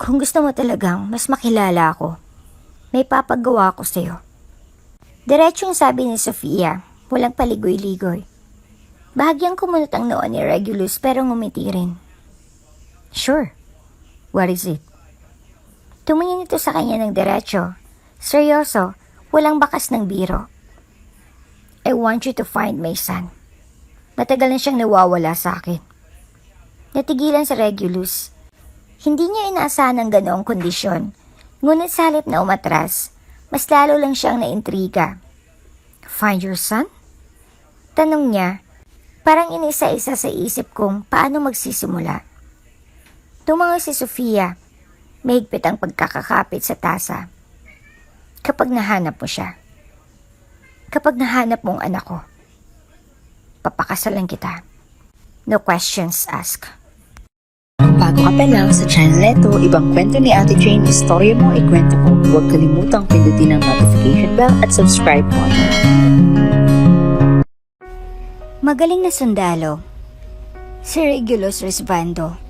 Kung gusto mo talagang mas makilala ako, may papagawa ko sa'yo. Diretsong sabi ni Sofia, walang paligoy-ligoy. Bahagyang kumunot ang noo ni Regulus pero ngumiti rin. Sure. What is it? Tumingin ito sa kanya ng diretso. Seryoso, walang bakas ng biro. I want you to find my son. Matagal na siyang nawawala sa akin. Natigilan si Regulus. Hindi niya inaasahan ng ganoong kondisyon. Ngunit sa halip na umatras, mas lalo lang siyang naintriga. Find your son? Tanong niya, parang inisa-isa sa isip kong paano magsisimula. Tumango si Sofia. Mahigpit ang pagkakakapit sa tasa. Kapag nahanap mo siya. Kapag nahanap mong anak ko. Papakasalan kita. No questions asked. Bago ka pa lang sa channel neto, ibang kwento ni Ate Jane, istorya mo, ikwento ko. Huwag kalimutang pindutin ang notification bell at subscribe button. Magaling na sundalo. Si Regulus Risbando.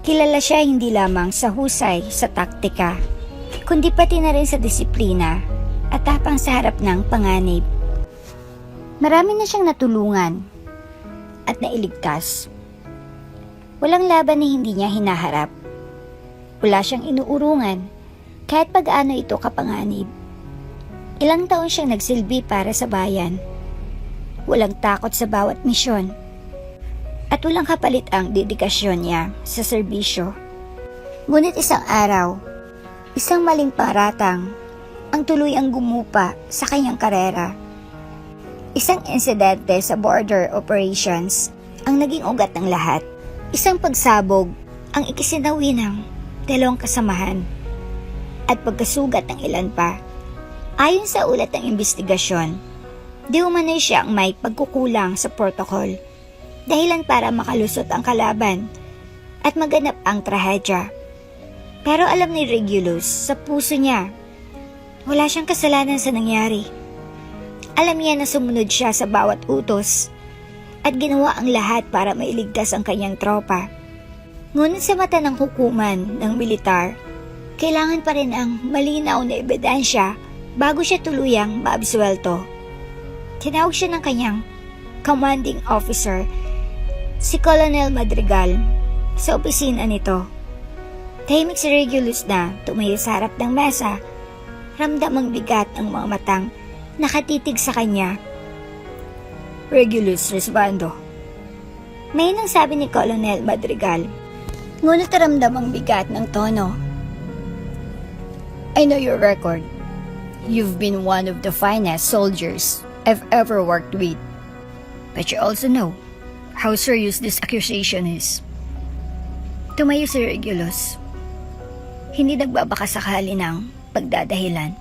Kilala siya hindi lamang sa husay sa taktika, kundi pati na rin sa disiplina at tapang sa harap ng panganib. Marami na siyang natulungan at nailigtas. Walang laban na hindi niya hinaharap. Wala siyang inuurungan kahit pag-ano ito kapanganib. Ilang taon siyang nagsilbi para sa bayan. Walang takot sa bawat misyon. At walang kapalit ang dedikasyon niya sa serbisyo. Ngunit isang araw, isang maling paratang ang tuluyang gumupa sa kanyang karera. Isang insidente sa border operations ang naging ugat ng lahat. Isang pagsabog ang ikisinawi ng dalawang kasamahan at pagkasugat ng ilan pa. Ayon sa ulat ng investigasyon, di umano'y siya ang may pagkukulang sa protocol. Dahilan para makalusot ang kalaban at maganap ang trahedya. Pero alam ni Regulus sa puso niya, wala siyang kasalanan sa nangyari. Alam niya na sumunod siya sa bawat utos at ginawa ang lahat para mailigtas ang kanyang tropa. Ngunit sa mata ng hukuman ng militar, kailangan pa rin ang malinaw na ebidensya bago siya tuluyang maabsuelto. Tinawag siya ng kanyang commanding officer, si Colonel Madrigal, sa opisina nito. Tahimik si Regulus na tumayo sa harap ng mesa. Ramdam ang bigat ang mga matang nakatitig sa kanya. Regulus Risbando. May nang sabi ni Colonel Madrigal. Ngunit ramdam ang bigat ng tono. I know your record. You've been one of the finest soldiers I've ever worked with. But you also know how serious this accusation is. Tumayo si Regulus. Hindi nagbabaka sakali ng pagdadahilan.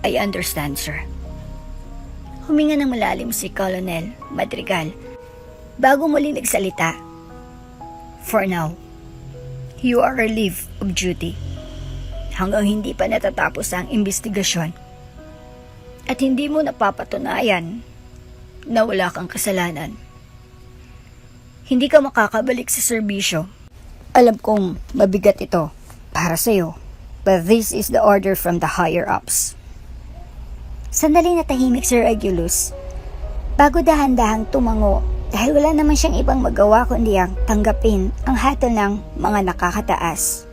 I understand, sir. Huminga ng malalim si Colonel Madrigal bago muling nagsalita. For now, you are relieved of duty hanggang hindi pa natatapos ang investigasyon at hindi mo napapatunayan na wala kang kasalanan. Hindi ka makakabalik sa serbisyo. Alam kong mabigat ito para sa'yo, but this is the order from the higher-ups. Sandaling natahimik si Regulus bago dahan-dahang tumango dahil wala naman siyang ibang magawa kundi ang tanggapin ang hatol ng mga nakakataas.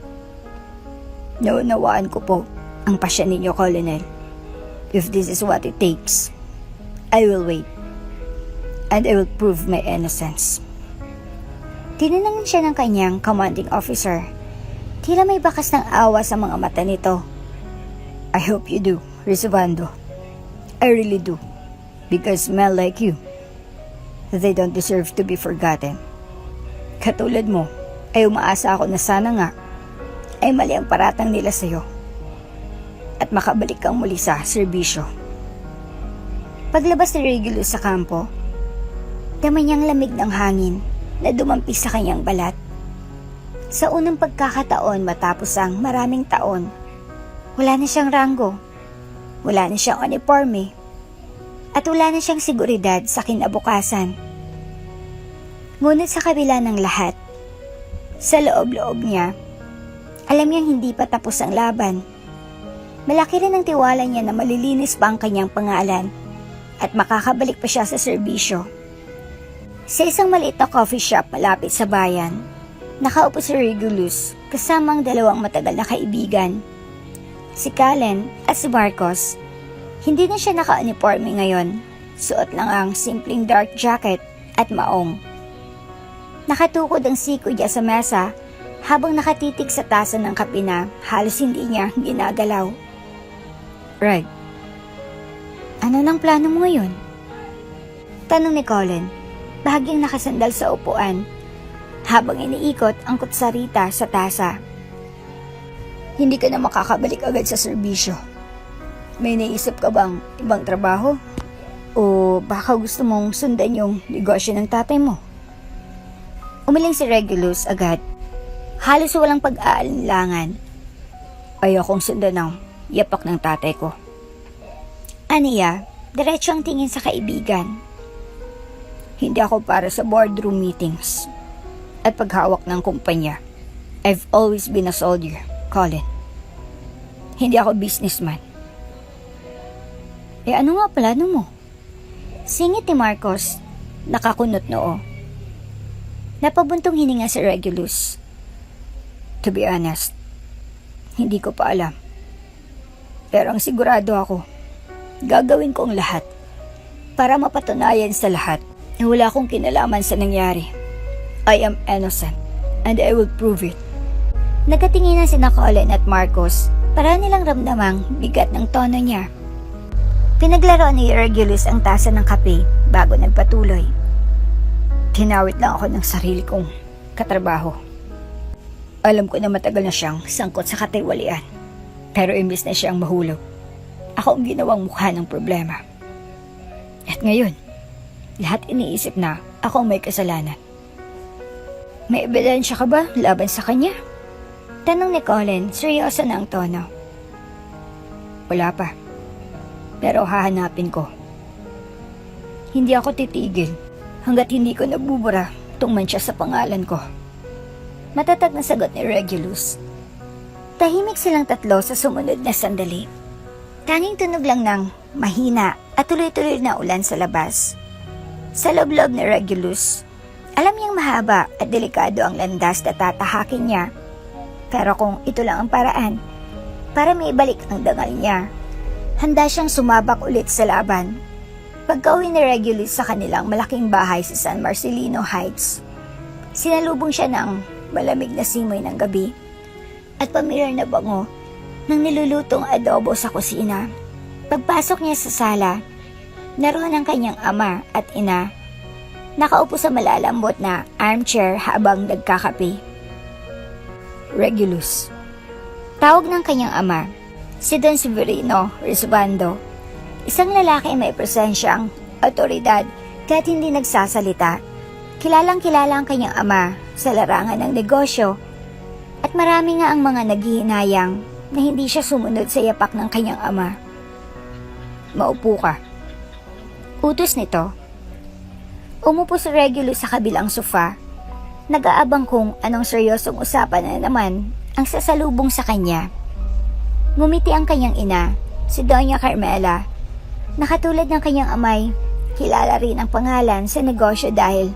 Naunawaan ko po ang pasya ninyo, Colonel. If this is what it takes, I will wait. And I will prove my innocence. Tinanong siya ng kanyang commanding officer. Tila may bakas ng awa sa mga mata nito. I hope you do, Risbando. I really do. Because men like you, they don't deserve to be forgotten. Katulad mo, ay umaasa ako na sana nga ay mali ang paratang nila sa'yo at makabalik kang muli sa serbisyo. Paglabas ni Regulus sa kampo, damay niyang lamig ng hangin na dumampi sa kanyang balat. Sa unang pagkakataon matapos ang maraming taon, wala na siyang ranggo, wala na siyang uniforme, at wala na siyang seguridad sa kinabukasan. Ngunit sa kabila ng lahat, Sa loob-loob niya, alam niyang hindi pa tapos ang laban. Malaki rin ang tiwala niya na malilinis pa ang kanyang pangalan at makakabalik pa siya sa serbisyo. Sa isang maliit na coffee shop malapit sa bayan, nakaupo si Regulus kasama ang dalawang matagal na kaibigan, si Callen at si Marcos. Hindi na siya naka-uniforme ngayon, suot lang ang simpleng dark jacket at maong. Nakatukod ang siko niya sa mesa habang nakatitig sa tasa ng kape na halos hindi niya ginagalaw. Reg, Ano nang plano mo ngayon? Tanong ni Colin, bahagyang nakasandal sa upuan habang iniikot ang kutsarita sa tasa. hindi ka na makakabalik agad sa serbisyo. May naisip ka bang ibang trabaho? O baka gusto mong sundan yung negosyo ng tatay mo? Umiling si Regulus agad, halos walang pag-aalinlangan. Ayokong sundan ng yapak ng tatay ko. Aniya, diretso ang tingin sa kaibigan. Hindi ako para sa boardroom meetings at paghawak ng kumpanya. I've always been a soldier, Colin. Hindi ako businessman. Ano nga plano mo? Singit ni Marcos, nakakunot noo. Napabuntong hininga si Regulus. To be honest, hindi ko pa alam. Pero ang sigurado ako, gagawin ko ang lahat para mapatunayan sa lahat na wala akong kinalaman sa nangyari. I am innocent and I will prove it. Nagkatingin na sina Colin at Marcos para nilang ramdamang bigat ng tono niya. Pinaglaro ni Regulus ang tasa ng kape bago nagpatuloy. Tinawit lang ako ng sarili kong katrabaho. Alam ko na matagal na siyang sangkot sa katiwalian. Pero imbis na siyang mahulog, ako ang ginawang mukha ng problema. At ngayon, lahat iniisip na ako ang may kasalanan. May ebidensya ka ba laban sa kanya? Tanong ni Colin, seryoso na ang tono. Wala pa. Pero hahanapin ko. Hindi ako titigil hanggat hindi ko nabubura itong mantsa sa pangalan ko. Matatag na sagot ni Regulus. Tahimik silang tatlo sa sumunod na sandali. Tanging tunog lang ng mahina at tuloy-tuloy na ulan sa labas. Sa loob-loob ni Regulus, alam niyang mahaba at delikado ang landas na tatahakin niya. Pero kung ito lang ang paraan para maibalik ang dangal niya, handa siyang sumabak ulit sa laban. Pagka-uwi ni Regulus sa kanilang malaking bahay sa San Marcelino Heights, sinalubong siya ng malamig na simoy ng gabi at pamilyar na bango ng nilulutong adobo sa kusina. Pagpasok niya sa sala, naroon ang kanyang ama at ina, nakaupo sa malalambot na armchair habang nagkakape. Regulus, Tawag ng kanyang ama, si Don Severino Risbando, isang lalaki may presensyang otoridad kahit hindi nagsasalita. Kilalang-kilala ang kanyang ama sa larangan ng negosyo at marami nga ang mga naghihinayang na hindi siya sumunod sa yapak ng kanyang ama. maupo ka. Utos nito. Umupo si Regulus sa kabilang sofa, nag-aabang kung anong seryosong usapan na naman ang sasalubong sa kanya. Ngumiti ang kanyang ina, si Doña Carmela. Nakatulad ng kanyang amay, kilala rin ang pangalan sa negosyo dahil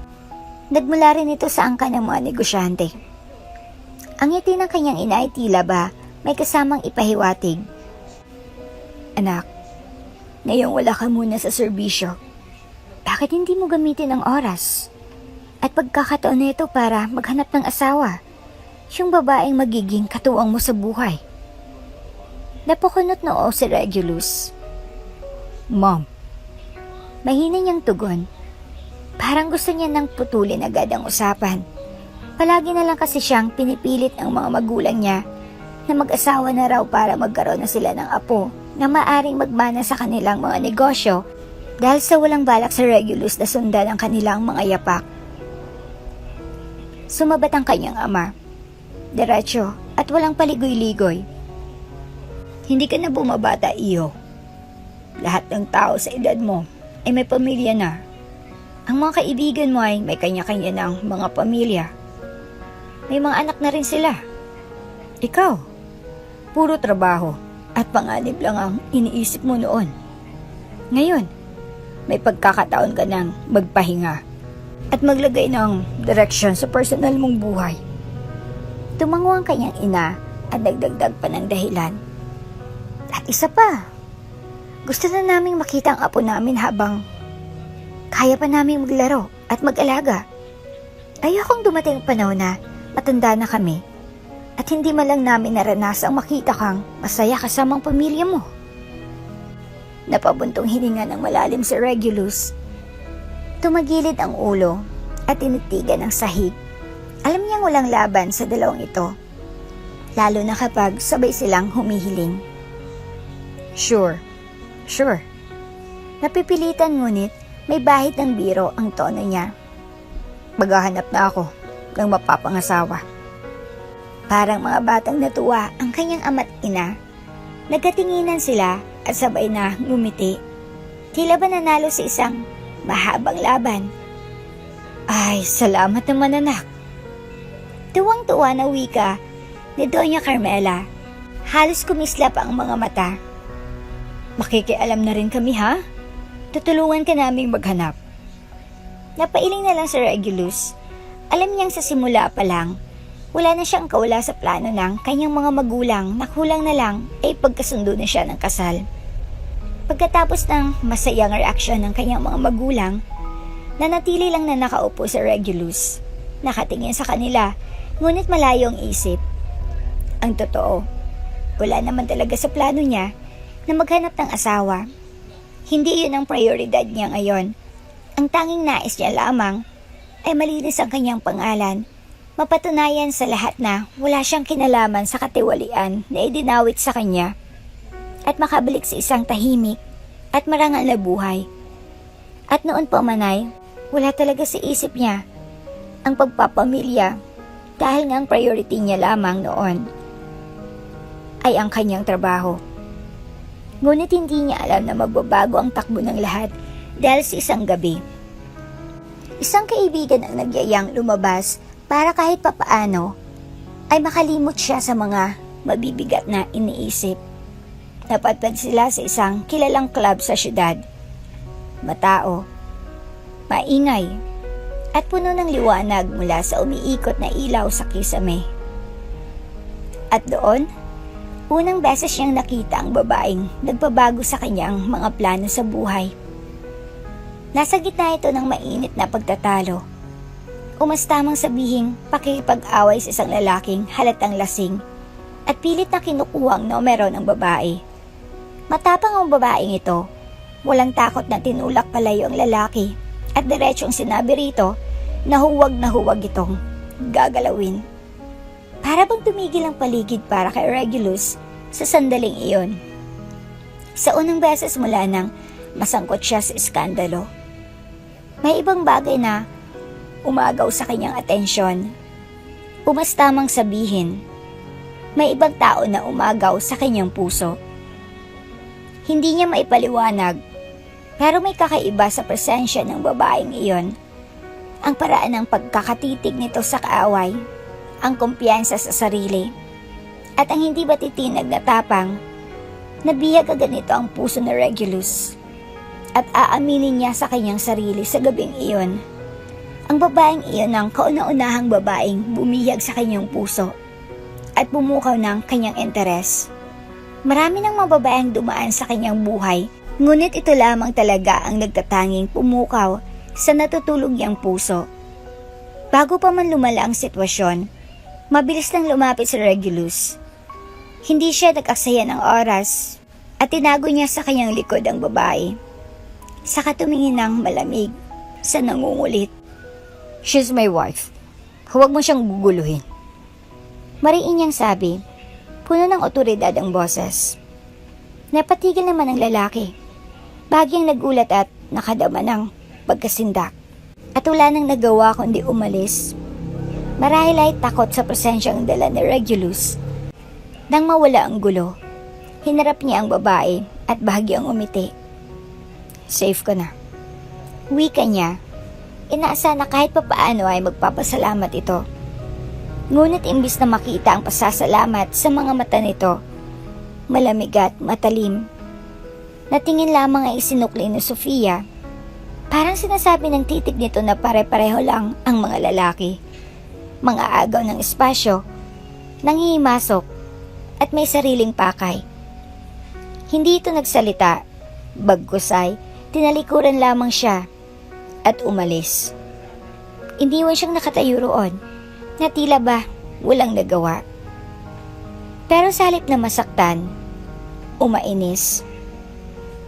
nagmula rin ito sa angka ng mga negosyante. Ang ngiti ng kanyang ina ay tila ba may kasamang ipahiwatig. Anak, ngayong wala ka muna sa serbisyo, Bakit hindi mo gamitin ang oras at pagkakataon nito para maghanap ng asawa, yung babaeng magiging katuwang mo sa buhay? Napakunot noo si Regulus. Mom, Mahina niyang tugon. Parang gusto niya nang putulin agad ang usapan. Palagi na lang kasi siyang pinipilit ang mga magulang niya na mag-asawa na raw para magkaroon na sila ng apo na maaring magmana sa kanilang mga negosyo dahil sa walang balak sa Regulus na sundan ang kanilang mga yapak. Sumabat ang kanyang ama. Diretso at walang paligoy-ligoy. hindi ka na bumabata, iyo. Lahat ng tao sa edad mo ay may pamilya na. Ang mga kaibigan mo ay may kanya-kanya ng mga pamilya. May mga anak na rin sila. Ikaw, puro trabaho at panganib lang ang iniisip mo noon. Ngayon, may pagkakataon ka ng magpahinga at maglagay ng direksyon sa personal mong buhay. Tumango ang kanyang ina at nagdagdag pa ng dahilan. At isa pa, gusto na naming makita ang apo namin habang kaya pa naming maglaro at mag-alaga. Ayokong dumating ang panahon na matanda na kami at hindi man lang namin naranasang makita kang masaya kasamang pamilya mo. Napabuntong hininga ng malalim si Regulus. Tumagilid ang ulo at tinitigan ang sahig. Alam niyang walang laban sa dalawang ito, lalo na kapag sabay silang humihiling. Sure. Napipilitan ngunit may bahid ng biro ang tono niya. Maghahanap na ako ng mapapangasawa. Parang mga batang natuwa ang kanyang ama't ina. Nagkatinginan sila at sabay na ngumiti. Tila ba nanalo sa isang mahabang laban. Ay, salamat naman anak. Tuwang-tuwa na wika ni Doña Carmela. Halos kumislap ang mga mata. Makikialam na rin kami ha? Tutulungan ka naming maghanap. Napailing na lang si Regulus. Alam niyang sa simula pa lang, wala na siyang kawala sa plano ng kanyang mga magulang na kulang na lang ay pagkasundo na siya ng kasal. Pagkatapos ng masayang reaksyon ng kanyang mga magulang, nanatili lang na nakaupo si Regulus. Nakatingin sa kanila, ngunit malayo ang isip. Ang totoo, wala naman talaga sa plano niya na maghanap ng asawa. Hindi yun ang prioridad niya ngayon. Ang tanging nais niya lamang ay malinis ang kanyang pangalan, mapatunayan sa lahat na wala siyang kinalaman sa katiwalian na idinawit sa kanya, at makabalik sa isang tahimik at marangal na buhay. At noon pa man ay wala talaga sa isip niya ang pagpapamilya, dahil nga ang priority niya lamang noon ay ang kanyang trabaho. Ngunit hindi niya alam na magbabago ang takbo ng lahat dahil sa isang gabi. Isang kaibigan ang nagyayang lumabas para kahit papaano ay makalimot siya sa mga mabibigat na iniisip. Napadpad sila sa isang kilalang club sa syudad. Matao, maingay, at puno ng liwanag mula sa umiikot na ilaw sa kisame. At doon, unang beses niyang nakita ang babaeng nagbabago sa kanyang mga plano sa buhay. Nasa gitna ito ng mainit na pagtatalo. Umas tamang sabihing pakikipag-away sa isang lalaking halatang lasing at pilit na kinukuha ang numero ng babae. Matapang ang babaeng ito. Walang takot na tinulak palayo ang lalaki at diretsong sinabi rito na huwag itong gagalawin. Para bang tumigil ang paligid para kay Regulus sa sandaling iyon. Sa unang beses mula nang masangkot siya sa iskandalo, may ibang bagay na umagaw sa kanyang atensyon. Umas tamang sabihin, may ibang tao na umagaw sa kanyang puso. Hindi niya maipaliwanag, pero may kakaiba sa presensya ng babaeng iyon. Ang paraan ng pagkakatitig nito sa kaaway, ang kumpiyansa sa sarili, at ang hindi batitinag na tapang, nabihag agad nito ang puso ni Regulus. At aaminin niya sa kanyang sarili sa gabing iyon. Ang babaeng iyon ang kauna-unahang babaeng bumihag sa kanyang puso at bumukaw ng kanyang interes. Marami ng mga babaeng dumaan sa kanyang buhay, ngunit ito lamang talaga ang nagtatanging pumukaw sa natutulog niyang puso. Bago pa man lumala ang sitwasyon, mabilis nang lumapit si Regulus. Hindi siya nag-aksaya ng oras at tinago niya sa kanyang likod ang babae. Saka tumingin ng malamig sa nangungulit. She's my wife. Huwag mo siyang guguluhin. Mariin niyang sabi, puno ng otoridad ang boses. Napatigil naman ang lalaki. Bagyang nagulat at nakadama ng pagkasindak. At wala nang nagawa kundi umalis. Marahil ay takot sa presensyang dala ni Regulus. Nang mawala ang gulo, hinarap niya ang babae at bahagyang umiti. Safe ka na. Wika niya, inaasa na kahit papaano ay magpapasalamat ito. Ngunit imbis na makita ang pasasalamat sa mga mata nito, malamig at matalim, na tingin lamang ay isinukli ni Sofia. Parang sinasabi ng titig nito na pare-pareho lang ang mga lalaki. Mga agaw ng espasyo, nanghihimasok, at may sariling pakay. Hindi ito nagsalita, bagkus ay tinalikuran lamang siya at umalis. Iniwan siyang nakatayo roon, na tila ba walang nagawa. Pero sa halip na masaktan, umainis,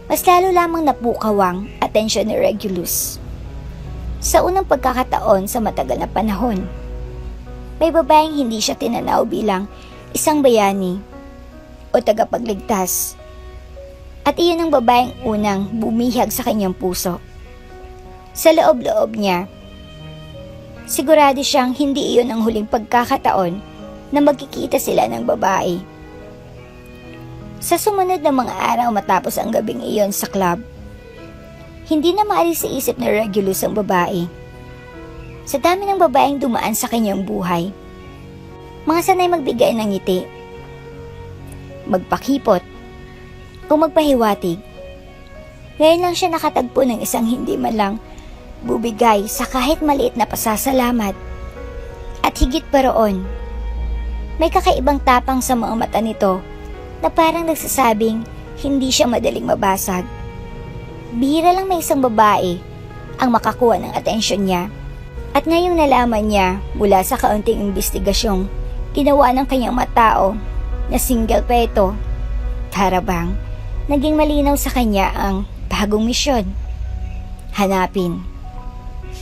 mas lalo lamang napukawang atensyon ni Regulus. Sa unang pagkakataon sa matagal na panahon, may babaeng hindi siya tinanaw bilang isang bayani o tagapagligtas. At iyon ang babaeng unang bumihag sa kanyang puso. Sa loob-loob niya, sigurado siyang hindi iyon ang huling pagkakataon na magkikita sila ng babae. Sa sumunod na mga araw matapos ang gabing iyon sa club, hindi na maalis sa isip ni Regulus ang babae. Sa dami ng babaeng dumaan sa kanyang buhay, mga sanay magbigay ng ngiti, magpakipot, o magpahiwatig. Ngayon lang siya nakatagpo ng isang hindi man lang bubigay sa kahit maliit na pasasalamat. At higit pa roon, may kakaibang tapang sa mga mata nito na parang nagsasabing hindi siya madaling mabasag. Bihira lang may isang babae ang makakuha ng atensyon niya. At ngayong nalaman niya mula sa kaunting investigasyong ginawa ng kanyang matao na single pa ito, para bang naging malinaw sa kanya ang bagong misyon. Hanapin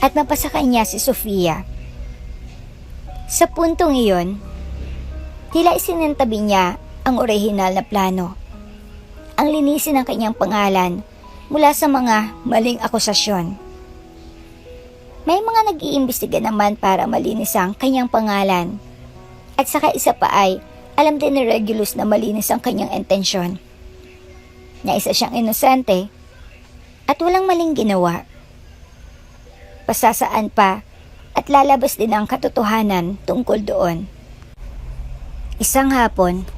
at mapasa kanya si Sofia. Sa puntong iyon, tila isinantabi niya ang orihinal na plano. Ang linisin ng kanyang pangalan mula sa mga maling akusasyon. May mga nag-iimbestiga naman para malinis ang kanyang pangalan. At saka isa pa ay alam din ni Regulus na malinis ang kanyang intensyon. Na isa siyang inosente at walang maling ginawa. Pasasaan pa at lalabas din ang katotohanan tungkol doon. Isang hapon,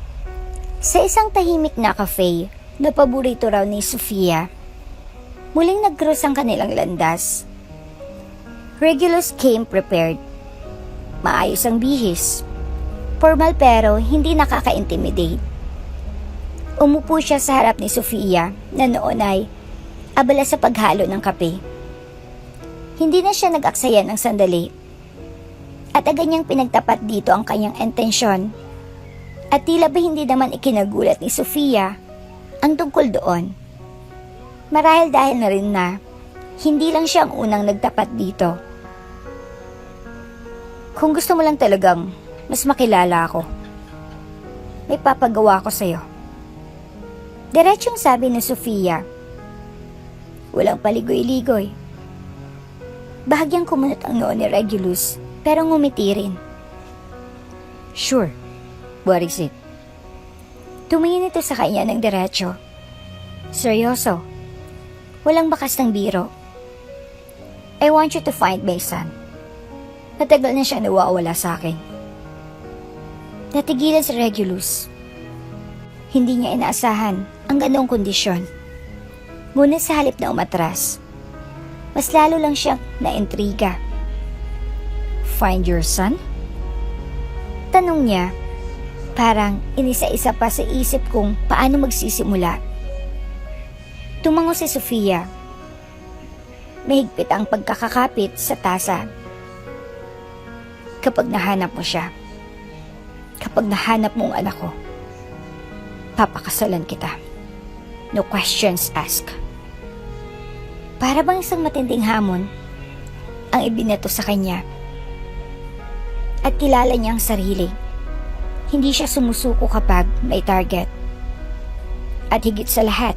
sa isang tahimik na cafe na paborito raw ni Sofia, muling nag-cross ang kanilang landas. Regulus came prepared. Maayos ang bihis. Formal pero hindi nakaka-intimidate. Umupo siya sa harap ni Sofia na noon ay abala sa paghalo ng kape. Hindi na siya nag-aksaya ng sandali. At agad niyang pinagtapat dito ang kanyang intensyon. At tila ba hindi naman ikinagulat ni Sofia ang tungkol doon. Marahil dahil na rin na hindi lang siya ang unang nagtapat dito. Kung gusto mo lang talagang mas makilala ako, may papagawa ko sa'yo. Diretsong sabi ni Sofia. Walang paligoy-ligoy. Bahagyang kumunot ang noo ni Regulus pero ngumiti rin. Sure, what is it? Tumingin ito sa kanya ng diretso. Seryoso. Walang bakas ng biro. I want you to find my son. Matagal na siya nawawala sa akin. Natigilan si Regulus. Hindi niya inaasahan ang ganoong kondisyon. Ngunit sa halip na umatras, mas lalo lang siyang naintriga. Find your son? Tanong niya, parang inisa-isa pa sa isip kung paano magsisimula. Tumango si Sofia. Mahigpit ang pagkakakapit sa tasa. Kapag nahanap mo siya, kapag nahanap mo ang anak ko, papakasalan kita. No questions asked. Para bang isang matinding hamon ang ibinato sa kanya. At kilala niya ang sarili. Hindi siya sumusuko kapag may target. At higit sa lahat,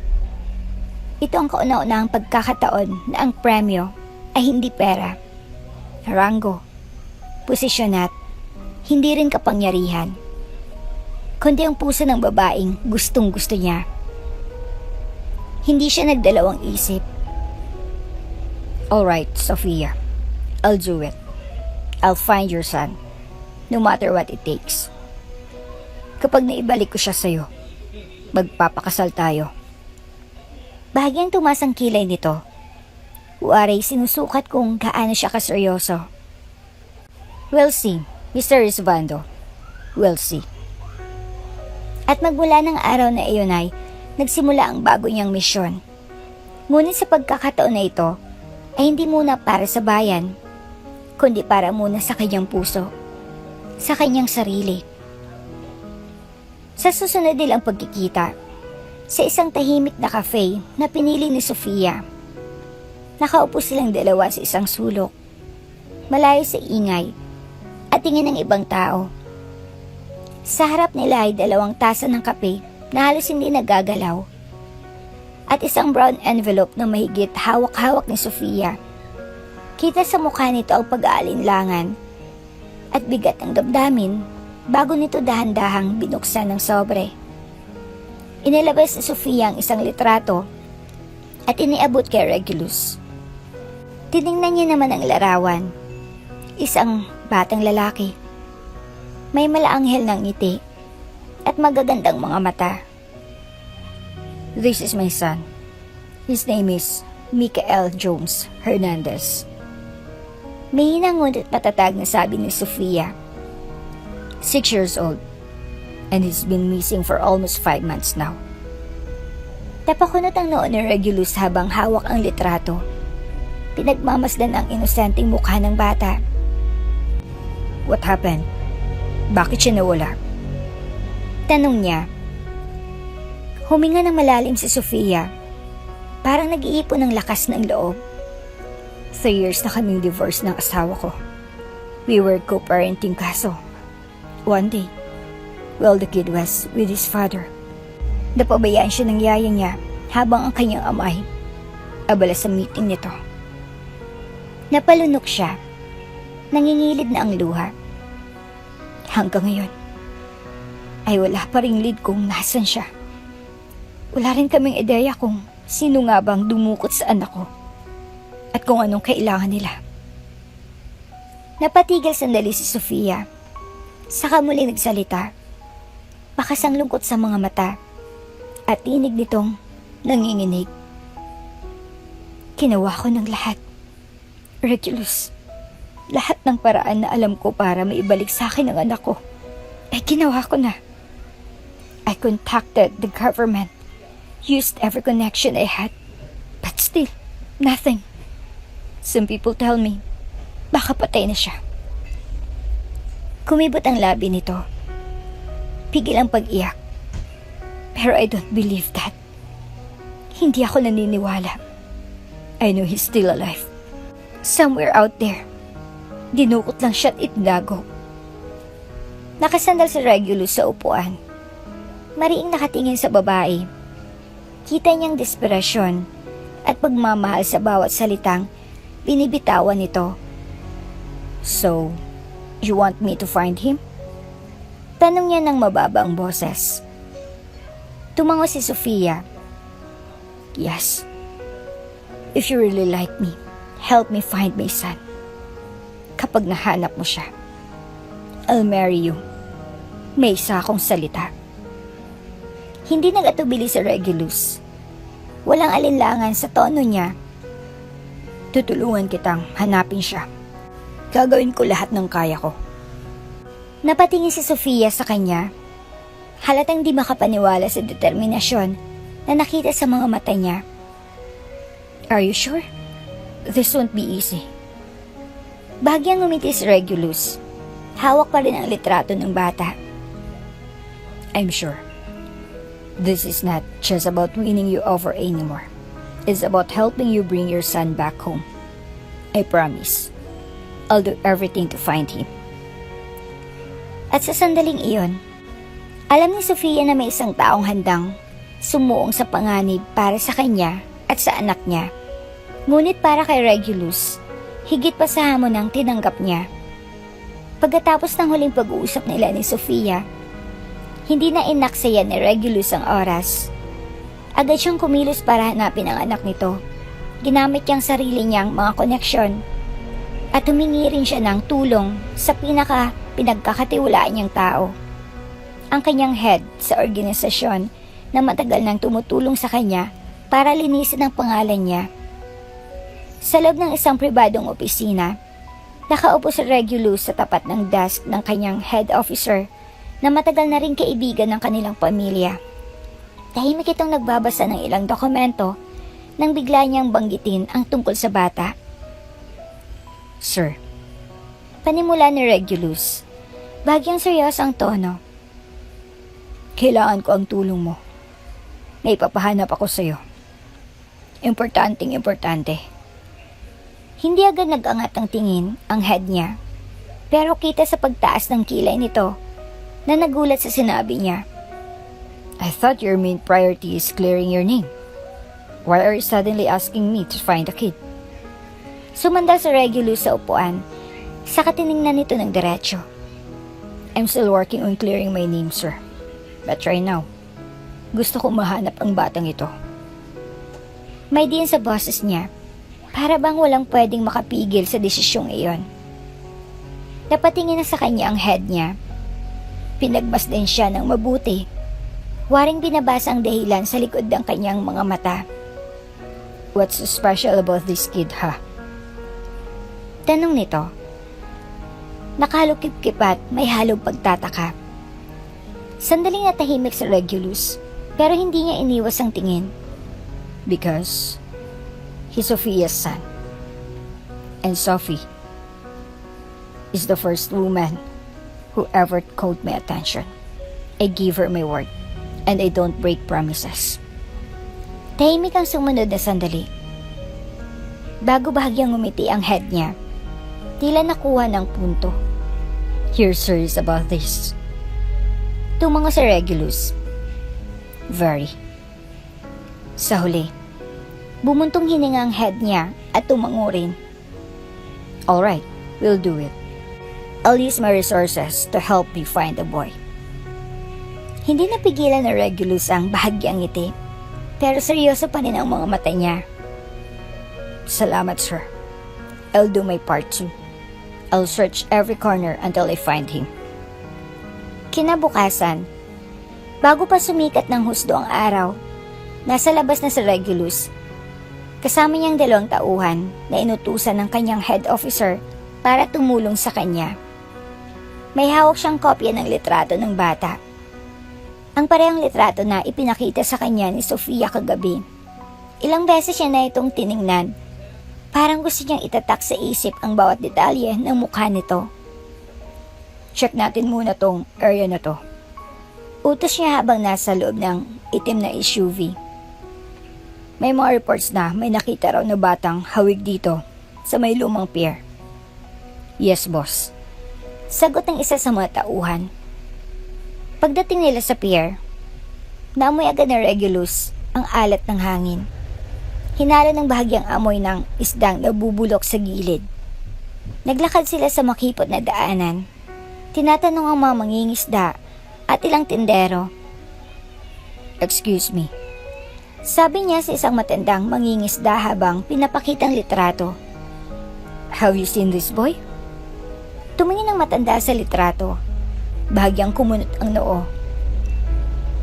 ito ang kauna-unahang pagkakataon na ang premyo ay hindi pera, rango, posisyon at hindi rin kapangyarihan, kundi ang puso ng babaeng gustong-gusto niya. Hindi siya nagdalawang isip. Alright, Sofia. I'll do it. I'll find your son. no matter what it takes. Kapag naibalik ko siya sa'yo, magpapakasal tayo. Bahagyang tumas ang kilay nito. Uaray sinusukat kung gaano siya kaseryoso. We'll see, Mr. Risvando. We'll see. At magmula ng araw na iyon ay nagsimula ang bago niyang misyon. Ngunit sa pagkakataon na ito ay hindi muna para sa bayan, kundi para muna sa kanyang puso, sa kanyang sarili. Sa susunod nilang pagkikita, sa isang tahimik na cafe na pinili ni Sofia, nakaupo silang dalawa sa isang sulok, malayo sa ingay at tingin ng ibang tao. Sa harap nila ay 2 tasa ng kape na halos hindi nagagalaw at isang brown envelope na mahigit hawak-hawak ni Sofia. Kita sa mukha nito ang pag-aalinlangan at bigat ng damdamin bago nito dahan-dahang binuksan ng sobre. Inilabas ni Sofia ang isang litrato at iniabot kay Regulus. Tiningnan niya naman ang larawan. Isang batang lalaki. May malaanghel ng ngiti at magagandang mga mata. This is my son. His name is Michael Jones Hernandez. May hinangon at matatag na sabi ni Sofia. 6 years old. And he's been missing for almost 5 months now. Napakunot ang noo ni Regulus habang hawak ang litrato. Pinagmamasdan ang inosenteng mukha ng bata. What happened? Bakit siya nawala? Tanong niya. Huminga ng malalim si Sofia. Parang nag-iipon ng lakas ng loob. 3 years na kaming divorce ng asawa ko. We were co-parenting kaso. One day, while the kid was with his father, napabayaan siya ng yaya niya habang ang kanyang amay abala sa meeting nito. Napalunok siya. Nangingilid na ang luha. Hanggang ngayon, ay wala pa ring lead kung nasan siya. Wala rin kaming ideya kung sino nga bang dumukot sa anak ko at kung anong kailangan nila. Napatigil sandali si Sofia. Saka muli nagsalita. Bakas ang lungkot sa mga mata at tinig nitong nanginginig. Ginawa ko ng lahat. Regulus, lahat ng paraan na alam ko para maibalik sa akin ang anak ko, ay ginawa ko na. I contacted the government, used every connection I had, but still, nothing. Some people tell me, baka patay na siya. Kumibot ang labi nito. Pigil ang pag-iyak. Pero I don't believe that. Hindi ako naniniwala. I know he's still alive. Somewhere out there. Dinukot lang siya at itinago. Nakasandal si Regulus sa upuan. Mariing nakatingin sa babae. Kita niyang desperasyon at pagmamahal sa bawat salitang binibitawan nito. So, you want me to find him? Tanong niya ng mababang boses. Tumango si Sofia. Yes. If you really like me, help me find my son. Kapag nahanap mo siya, I'll marry you. May isa akong salita. Hindi nag-atubili si Regulus. Walang alinlangan sa tono niya. Tutulungan kitang hanapin siya. Gagawin ko lahat ng kaya ko. Napatingin si Sofia sa kanya. Halatang di makapaniwala sa determinasyon na nakita sa mga mata niya. Are you sure? This won't be easy. Bahagyang ngumiti si Regulus. Hawak pa rin ang litrato ng bata. I'm sure. This is not just about winning you over anymore. It's about helping you bring your son back home. I promise. I'll do everything to find him. At sa sandaling iyon, alam ni Sofia na may isang taong handang sumuong sa panganib para sa kanya at sa anak niya. Ngunit para kay Regulus, higit pa sa hamon ang tinanggap niya. Pagkatapos ng huling pag-uusap nila ni Sofia, hindi na inaksaya ni Regulus ang oras. Agad siyang kumilos para hanapin ang anak nito. Ginamit niyang sarili niyang mga koneksyon. At humingi rin siya ng tulong sa pinagkakatiwalaan niyang tao. Ang kanyang head sa organisasyon na matagal nang tumutulong sa kanya para linisin ang pangalan niya. Sa loob ng isang pribadong opisina, nakaupo si Regulus sa tapat ng desk ng kanyang head officer na matagal na rin kaibigan ng kanilang pamilya. Tahimik itong nagbabasa ng ilang dokumento nang bigla niyang banggitin ang tungkol sa bata. Sir, Panimula ni Regulus, bagyang seryoso ang tono. kailangan ko ang tulong mo. May ipapahanap ako sa'yo. Importante. Hindi agad nag-angat ang tingin ang head niya, pero kita sa pagtaas ng kilay nito na nagulat sa sinabi niya. I thought your main priority is clearing your name. Why are you suddenly asking me to find a kid? Sumandal si Regulus sa upuan, saka tiningnan nito ng diretsyo. I'm still working on clearing my name, sir. But right now, gusto ko mahanap ang batang ito. May diin sa boses niya, para bang walang pwedeng makapigil sa desisyong iyon. Napatingin na sa kanya ang head niya. Pinagmasdan siya ng mabuti. Waring binabasa ang dahilan sa likod ng kanyang mga mata. What's so special about this kid, ha? Tanong nito. Nakahalukip-kip at may halong pagtataka. Sandaling natahimik si Regulus, pero hindi niya iniwas ang tingin. Because he's Sophia's son. And Sophie is the first woman who ever caught my attention. I give her my word, and I don't break promises. Tahimik ang sumunod na sandali. Bago bahagyang ngumiti ang head niya, tila nakuha ng punto. You're serious about this? Tumango si Regulus. Very. Sa huli, bumuntong hininga ang head niya at tumango rin. Alright, we'll do it. I'll use my resources to help me find the boy. Hindi napigilan na Regulus ang bahagyang ngiti, pero seryoso pa rin ang mga mata niya. Salamat, sir. I'll do my part too. I'll search every corner until I find him. Kinabukasan, bago pa sumikat ng husdo ang araw, nasa labas na si Regulus. Kasama niyang 2 tauhan na inutusan ng kanyang head officer para tumulong sa kanya. May hawak siyang kopya ng litrato ng bata. Ang parehong litrato na ipinakita sa kanya ni Sofia kagabi. Ilang beses siya na itong tiningnan. Parang gusto niyang itatak sa isip ang bawat detalye ng mukha nito. Check natin muna tong area na to. Utos niya habang nasa loob ng itim na SUV. May mga reports na may nakita raw na batang hawig dito sa may lumang pier. Yes, boss. Sagot ng isa sa mga tauhan. Pagdating nila sa pier, naamoy agad ng Regulus ang alat ng hangin. Hinalo ng bahagyang amoy ng isdang nabubulok sa gilid. Naglakad sila sa makipot na daanan. Tinatanong ang mga mangingisda at ilang tindero. Excuse me. Sabi niya sa isang matandang mangingisda habang pinapakitang litrato. Have you seen this boy? Tumingin ang matanda sa litrato. Bahagyang kumunot ang noo.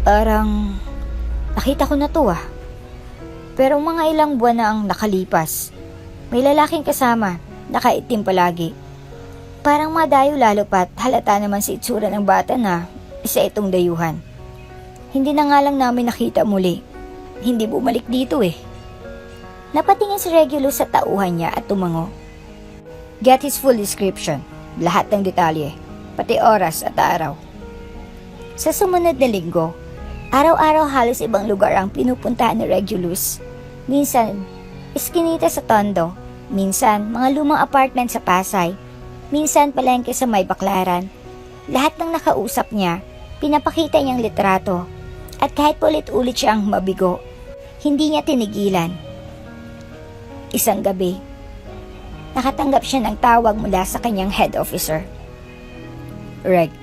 Parang nakita ko na to ah. Pero mga ilang buwan na ang nakalipas. May lalaking kasama, nakaitim palagi. Parang madayo lalo pat halata naman sa itsura ng bata na isa itong dayuhan. Hindi na nga lang namin nakita muli. Hindi bumalik dito eh. Napatingin si Regulus sa tauhan niya at tumango. Get his full description. Lahat ng detalye. Pati oras at araw. Sa sumunod na linggo, araw-araw halos ibang lugar ang pinupuntahan ni Regulus. Minsan, iskinita sa Tondo. Minsan, mga lumang apartment sa Pasay. Minsan, palengke sa May Baklaran. Lahat ng nakausap niya, pinapakita niyang litrato. At kahit ulit-ulit siyang mabigo, hindi niya tinigilan. Isang gabi, nakatanggap siya ng tawag mula sa kanyang head officer. Reg,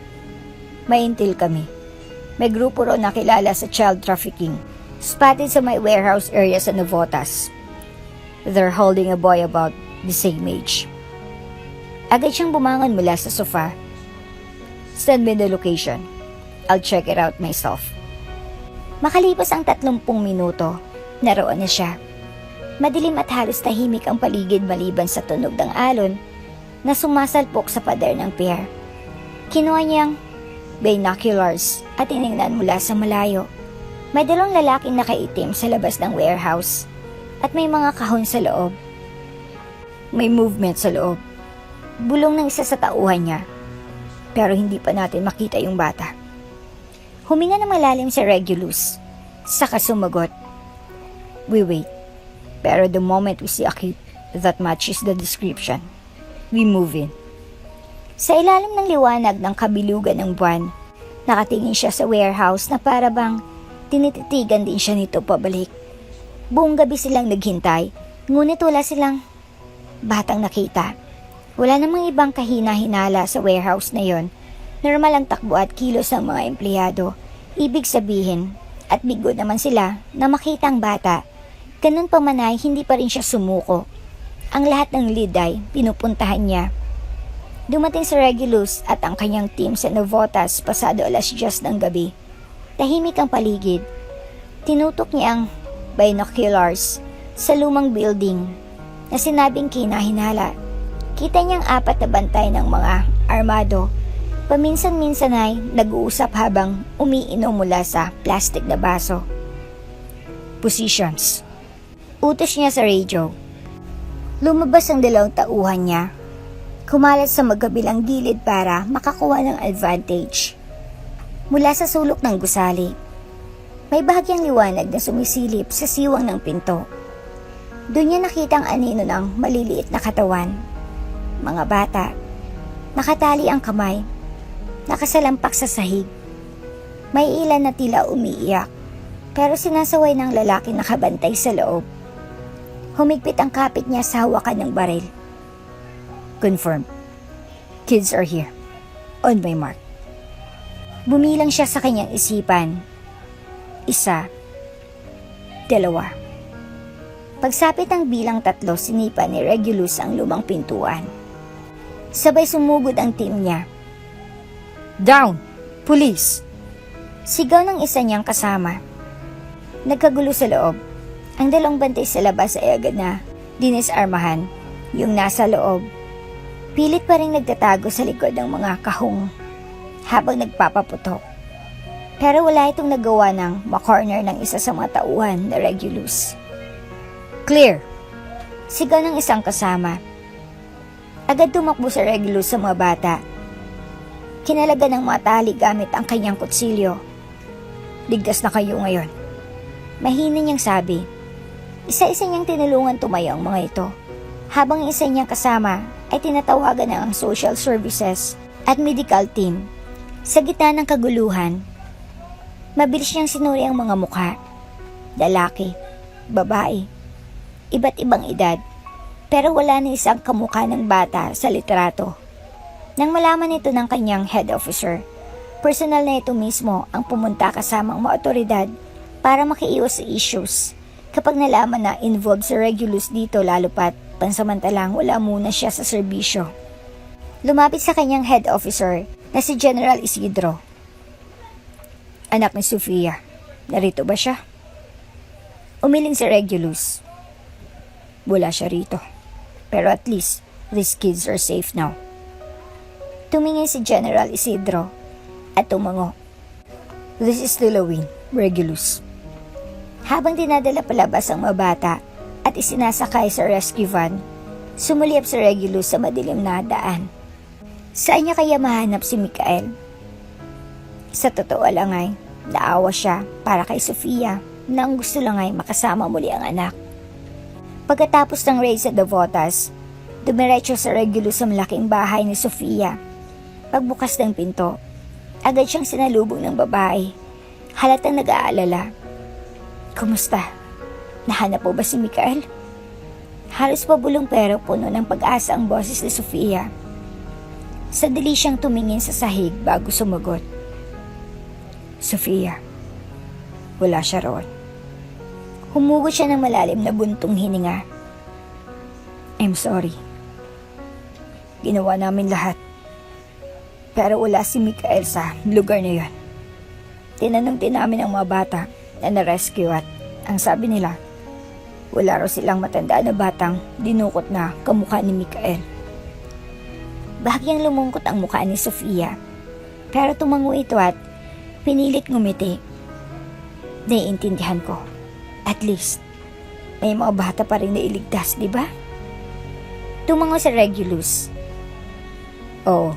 may intel kami. May grupo raw nakilala sa child trafficking. Spotted sa may warehouse area sa Navotas. They're holding a boy about the same age. Agad siyang bumangon mula sa sofa. Send me the location. I'll check it out myself. Makalipas ang 30 minuto, naroon na siya. Madilim at halos tahimik ang paligid maliban sa tunog ng alon na sumasalpok sa pader ng pier. Kinuha niyang binoculars at tinignan mula sa malayo. May dalawang lalaking nakaitim sa labas ng warehouse at may mga kahon sa loob. May movement sa loob. Bulong ng isa sa tauhan niya. Pero hindi pa natin makita yung bata. Huminga ng malalim si Regulus. Saka sumagot. We wait. Pero the moment we see a kid that matches the description, we move in. Sa ilalim ng liwanag ng kabilugan ng buwan, nakatingin siya sa warehouse na para bang tinititigan din siya nito pabalik. Buong gabi silang naghintay, ngunit wala silang batang nakita. Wala namang ibang kahina-hinala sa warehouse na yon. Normal ang takbo at kilos ng mga empleyado. Ibig sabihin, at bigo naman sila na makita ang bata. Ganun pa man ay hindi pa rin siya sumuko. Ang lahat ng lead ay pinupuntahan niya. Dumating si Regulus at ang kanyang team sa Novotas pasado 10:00 ng gabi. Tahimik ang paligid. Tinutok niya ang binoculars sa lumang building na sinabing kinahinala. Kita niyang 4 na bantay ng mga armado. Paminsan-minsan ay nag-uusap habang umiinom mula sa plastic na baso. Positions. Utos niya sa radio. Lumabas ang 2 tauhan niya. Kumalat sa magkabilang gilid para makakuha ng advantage. Mula sa sulok ng gusali, may bahagyang liwanag na sumisilip sa siwang ng pinto. Doon niya nakita ang anino ng maliliit na katawan. Mga bata. Nakatali ang kamay. Nakasalampak sa sahig. May ilan na tila umiiyak, pero sinasaway ng lalaki nakabantay sa loob. Humigpit ang kapit niya sa hawakan ng baril. Confirm. Kids are here. On my mark. Bumilang siya sa kanyang isipan. 1, 2. Pagsapit ng bilang 3, sinipa ni Regulus ang lumang pintuan. Sabay sumugod ang team niya. Down! Police! Sigaw ng isa niyang kasama. Nagkagulo sa loob. Ang 2 bantay sa labas ay agad na dinisarmahan. Yung nasa loob, pilit pa rin nagtatago sa likod ng mga kahong habang nagpapaputok. Pero wala itong nagawa ng makorner ng isa sa mga tauhan na Regulus. Clear! Sigaw ng isang kasama. Agad tumakbo sa Regulus sa mga bata. Kinalaga ng mga tali gamit ang kanyang kutsilyo. Ligtas na kayo ngayon. Mahina niyang sabi. Isa-isa niyang tinulungan tumayo ang mga ito. Habang isa niyang kasama ay tinatawagan ng ang social services at medical team. Sa gitna ng kaguluhan, mabilis niyang sinuri ang mga mukha. Lalaki, babae, iba't ibang edad. Pero wala na isang kamukha ng bata sa litrato. Nang malaman ito ng kanyang head officer, personal na ito mismo ang pumunta kasamang mga otoridad para makiiwas sa issues. Kapag nalaman na involved si Regulus dito lalo pat pansamantalang wala muna siya sa serbisyo. Lumapit sa kanyang head officer na si General Isidro. Anak ni Sofia, narito ba siya? Umiling si Regulus. Wala siya rito. Pero at least, these kids are safe now. Tumingin si General Isidro at tumango. This is still a win, Regulus. Habang dinadala palabas ang mga bata at isinasakay sa rescue van, sumulyap si Regulus sa madilim na daan. Saan niya kaya mahanap si Mikael? Sa totoo lang ay, naawa siya para kay Sofia na ang gusto lang ay makasama muli ang anak. Pagkatapos ng raid sa Devotas, dumiretso sa Regulus sa malaking bahay ni Sofia. Pagbukas ng pinto, agad siyang sinalubong ng babae. Halatang nag-aalala. Kumusta? Nahanap po ba si Mikael? Halos pabulong pero puno ng pag-asa ang boses ni Sofia. Sadali siyang tumingin sa sahig bago sumagot. Sofia, wala siya roon. Humugot siya ng malalim na buntong hininga. I'm sorry. Ginawa namin lahat. Pero wala si Mikael sa lugar na yun. Tinanong din namin ang mga bata na na-rescue at ang sabi nila, wala raw silang matandaan na batang dinukot na kamukha ni Mikael. Bahagyang lumungkot ang mukha ni Sofia. Pero tumango ito at pinilit ngumiti. Naiintindihan ko. At least, may mga bata pa rin na iligtas, di ba? Tumango si Regulus. Oo.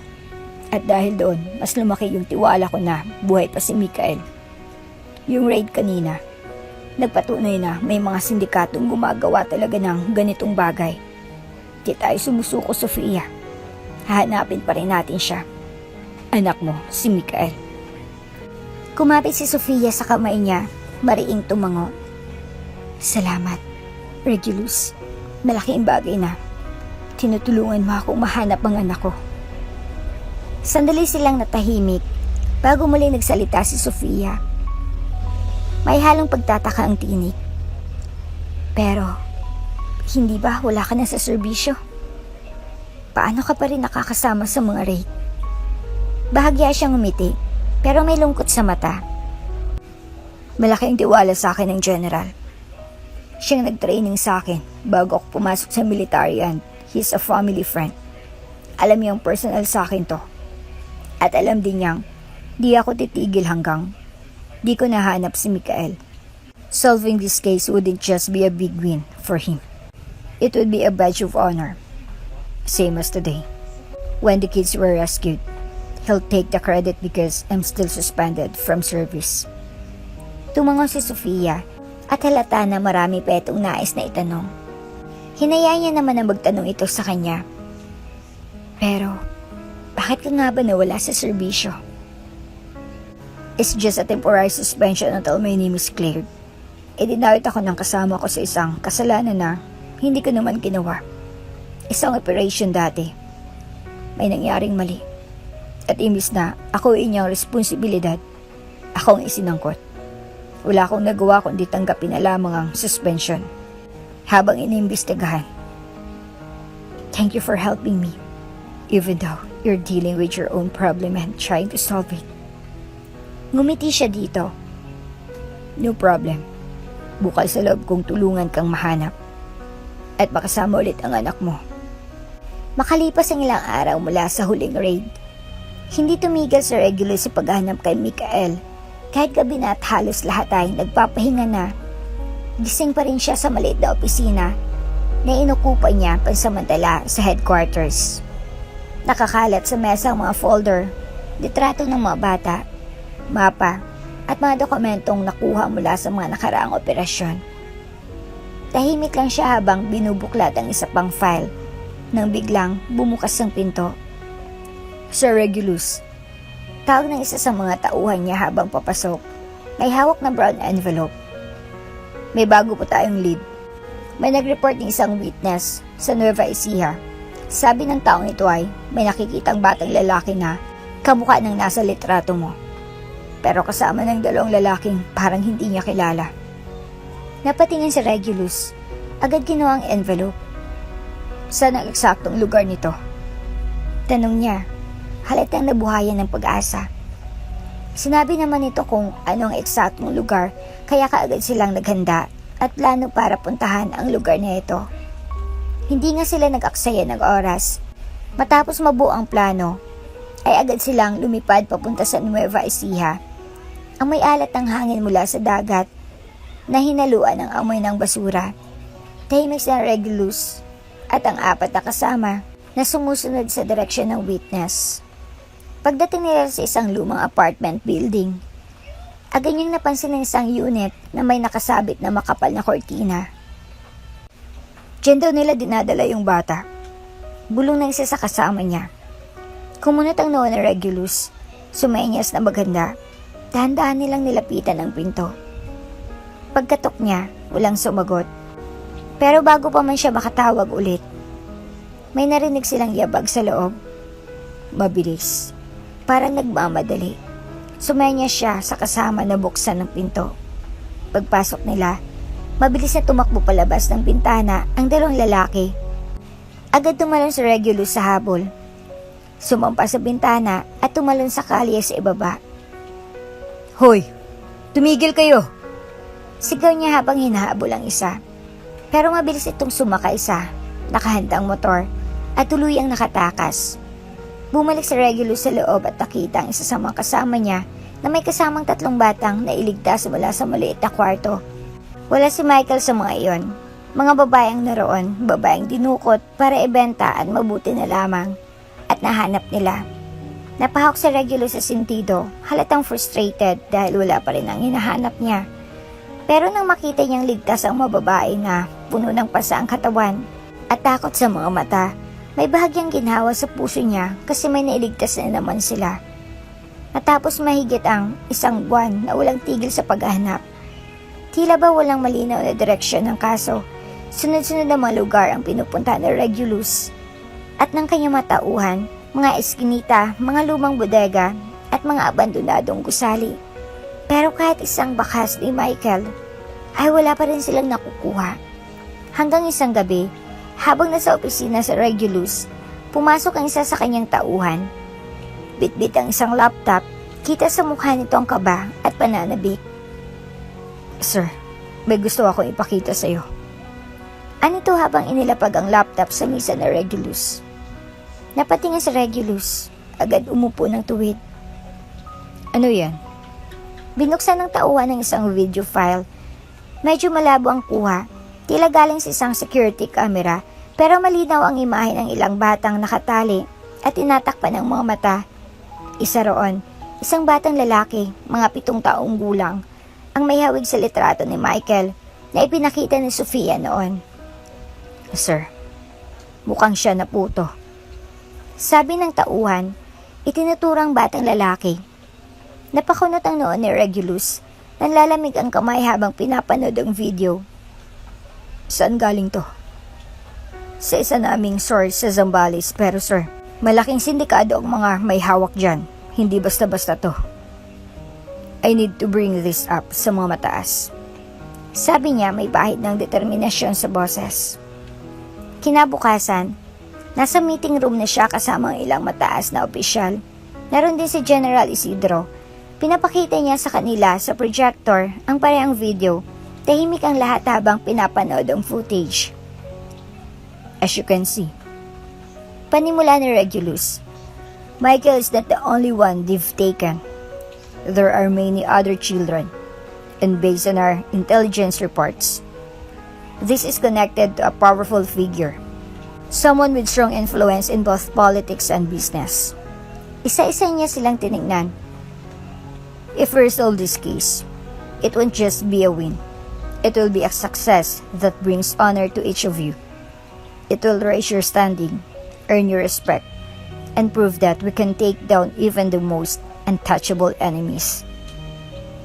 At dahil doon, mas lumaki yung tiwala ko na buhay pa si Mikael. Yung raid kanina, nagpatunay na may mga sindikatong gumagawa talaga ng ganitong bagay. Di tayo sumusuko, Sofia. Hahanapin pa rin natin siya. Anak mo, si Mikael. Kumapit si Sofia sa kamay niya, mariing tumango. Salamat, Regulus. Malaking bagay na. Tinutulungan mo akong mahanap ang anak ko. Sandali silang natahimik bago muli nagsalita si Sofia. May halong pagtataka ang tinig. Pero, hindi ba wala ka na sa serbisyo? Paano ka pa rin nakakasama sa mga raid? Bahagya siyang umiti, pero may lungkot sa mata. Malaking tiwala sa akin ng general. Siyang nag-training sa akin bago ako pumasok sa military and he's a family friend. Alam niyang personal sa akin to. At alam din niyang di ako titigil hanggang di ko nahanap si Mikael. Solving this case wouldn't just be a big win for him. It would be a badge of honor. Same as today. When the kids were rescued, he'll take the credit because I'm still suspended from service. Tumango si Sofia at halata na marami pa itong nais na itanong. Hinayaan niya naman na magtanong ito sa kanya. Pero, bakit ka nga ba nawala sa serbisyo? It's just a temporary suspension until my name is cleared. Dinawit ako ng kasama ko sa isang kasalanan na hindi ko naman ginawa. Isang operation dati. May nangyaring mali. At imbis na ako inyang responsibilidad, ako ang isinangkot. Wala akong nagawa kundi tanggapin na lamang ang suspension habang iniimbestigahan. Thank you for helping me, even though you're dealing with your own problem and trying to solve it. Ngumiti siya dito. No problem. Bukal sa loob kong tulungan kang mahanap at makasama ulit ang anak mo. Makalipas ang ilang araw mula sa huling raid, hindi tumigil sa Regulus sa paghahanap kay Mikael. Kahit gabi na at halos lahat ay nagpapahinga na, gising pa rin siya sa maliit na opisina na inukupan niya pansamantala sa headquarters. Nakakalat sa mesa ang mga folder, litrato ng mga bata, mapa, at mga dokumentong nakuha mula sa mga nakaraang operasyon. Tahimik lang siya habang binubuklat ang isa pang file nang biglang bumukas ang pinto. Sir Regulus, tawag ng isa sa mga tauhan niya habang papasok. May hawak na brown envelope. may bago po tayong lead. May nag-report ng isang witness sa Nueva Ecija. Sabi ng taong ito ay may nakikitang batang lalaki na kamukha ng nasa litrato mo. Pero kasama ng dalawang lalaking parang hindi niya kilala. Napatingin si Regulus. Agad kinuha ang envelope. Saan ang eksaktong lugar nito? Tanong niya. Halatang nabuhayan ng pag-asa. Sinabi naman nito kung anong eksaktong lugar, kaya kaagad silang naghanda at plano para puntahan ang lugar na ito. Hindi nga sila nag-aksaya ng oras. Matapos mabuo ang plano, ay agad silang lumipad papunta sa Nueva Ecija. Ang may alat ng hangin mula sa dagat na hinaluan ng amoy ng basura. Tahimik si Regulus at ang apat na kasama na sumusunod sa direksyon ng witness. Pagdating nila sa isang lumang apartment building, agad niyang napansin ng isang unit na may nakasabit na makapal na kortina. Diyan daw nila dinadala yung bata. Bulong ng isa sa kasama niya. Kumunot ang noo ni Regulus. Sumenyas na maganda. Dahan-dahan nilang nilapitan ang pinto. Pagkatok niya, walang sumagot. Pero bago pa man siya makatawag ulit, may narinig silang yabag sa loob. Mabilis. Parang nagmamadali. Sumenyas siya sa kasama na buksan ng pinto. Pagpasok nila, mabilis na tumakbo palabas ng bintana ang dalawang lalaki. Agad tumalon si Regulus sa habol. Sumampa sa bintana at tumalon sa kalye sa ibaba. Hoy! Tumigil kayo! Sigaw niya habang hinahabol ang isa. Pero mabilis itong sumakay sa nakahandang motor at tuluyang nakatakas. Bumalik si Regulus sa loob at nakita ang isa sa mga kasama niya na may kasamang 3 batang na iligtas mula sa maliit na kwarto. Wala si Michael sa mga iyon. Mga babaeng naroon, babaeng dinukot para ibenta at mabuti na lamang. At nahanap nila. Napahawak si Regulus sa sentido, halatang frustrated dahil wala pa rin ang hinahanap niya. Pero nang makita niyang ligtas ang mga babae na puno ng pasa ang katawan at takot sa mga mata, may bahagyang ginhawa sa puso niya kasi may nailigtas na naman sila. Natapos mahigit ang 1 buwan na walang tigil sa paghahanap. Tila ba walang malinaw na direksyon ng kaso. Sunod-sunod na mga lugar ang pinupunta ni Regulus. At ng kanyang matauhan, mga eskinita, mga lumang bodega, at mga abandonadong gusali. Pero kahit isang bakas ni Michael, ay wala pa rin silang nakukuha. Hanggang isang gabi, habang nasa opisina sa Regulus, pumasok ang isa sa kanyang tauhan. Bitbit ang isang laptop, kita sa mukha nito ang kaba at pananabik. Sir, may gusto akong ipakita sa iyo. Anito habang inilapag ang laptop sa misa na Regulus. Napatingin si Regulus, agad umupo ng tuwid. Ano yan? Binuksan ng tauhan ng isang video file. Medyo malabo ang kuha, tila galing sa isang security camera, pero malinaw ang imahe ng ilang batang nakatali at tinatakpan ng mga mata. Isa roon, isang batang lalaki, mga 7 taong gulang, ang may hawig sa litrato ni Michael na ipinakita ni Sofia noon. Sir, mukhang siya na po to. Sabi ng tauhan, itinuturang batang lalaki. Napakunot ang noon ni Regulus, nanlalamig ang kamay habang pinapanood ang video. Saan galing to? Sa isa naming source sa Zambales, pero sir, malaking sindikado ang mga may hawak dyan. Hindi basta-basta to. I need to bring this up sa mga mataas. Sabi niya may bahid ng determinasyon sa boses. Kinabukasan, nasa meeting room na siya kasama ang ilang mataas na opisyal. Naroon din si General Isidro. Pinapakita niya sa kanila sa projector ang parehang video. Tahimik ang lahat habang pinapanood ang footage. As you can see, Panimula ni Regulus, Michael is not the only one they've taken. There are many other children. And based on our intelligence reports, this is connected to a powerful figure. Someone with strong influence in both politics and business. Isa-isa niya silang tinignan. If we resolve this case, it won't just be a win. It will be a success that brings honor to each of you. It will raise your standing, earn your respect, and prove that we can take down even the most untouchable enemies.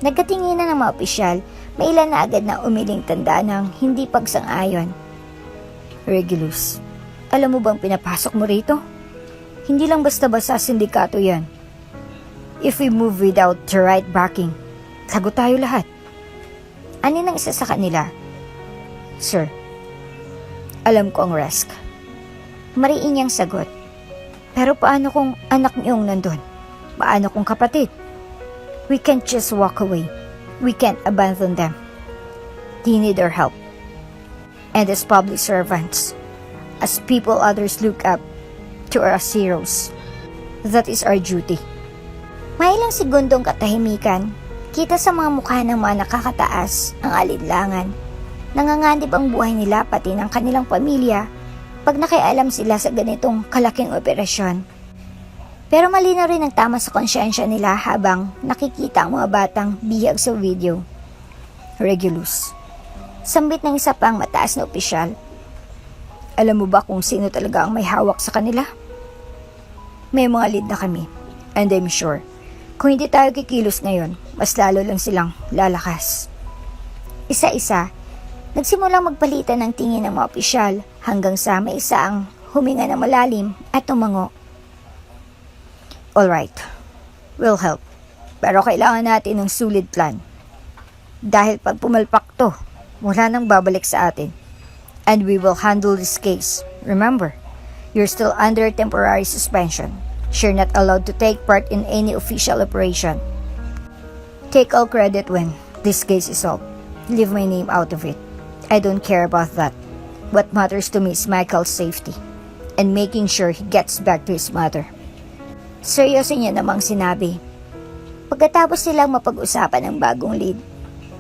Nagkatinginan ng mga opisyal, may ilan na agad na umiling tanda ng hindi pagsang-ayon. Regulus, alam mo bang pinapasok mo rito? Hindi lang basta-basta sindikato yan. If we move without the right backing, sagot tayo lahat. Ano nang isa sa kanila? Sir, alam ko ang risk. Mariin niyang sagot. Pero paano kung anak niyong nandun? Paano kung kapatid? We can't just walk away. We can't abandon them. They need our help. And as public servants, as people others look up to as heroes, that is our duty. May ilang segundong katahimikan, kita sa mga mukha ng mga nakakataas ang alinlangan. Nanganganib ang buhay nila pati ng kanilang pamilya pag nakialam sila sa ganitong kalaking operasyon. Pero malinaw rin ang tama sa konsyensya nila habang nakikita ang mga batang bihag sa video. Regulus, Sambit ng isa pang mataas na opisyal. Alam mo ba kung sino talaga ang may hawak sa kanila? May mga lead na kami, and I'm sure, kung hindi tayo kikilos ngayon, mas lalo lang silang lalakas. Isa-isa, nagsimulang magpalitan ng tingin ng mga opisyal hanggang sa may isa ang huminga ng malalim at tumango. Alright, we'll help. Pero kailangan natin ng solid plan. Dahil pag pumalpak to, wala nang babalik sa atin. And we will handle this case. Remember, You're still under temporary suspension. You're not allowed to take part in any official operation. Take all credit when this case is solved. Leave my name out of it. I don't care about that. What matters to me is Michael's safety and making sure he gets back to his mother. Seryoso niya namang sinabi. Pagkatapos silang mapag-usapan ng bagong lead,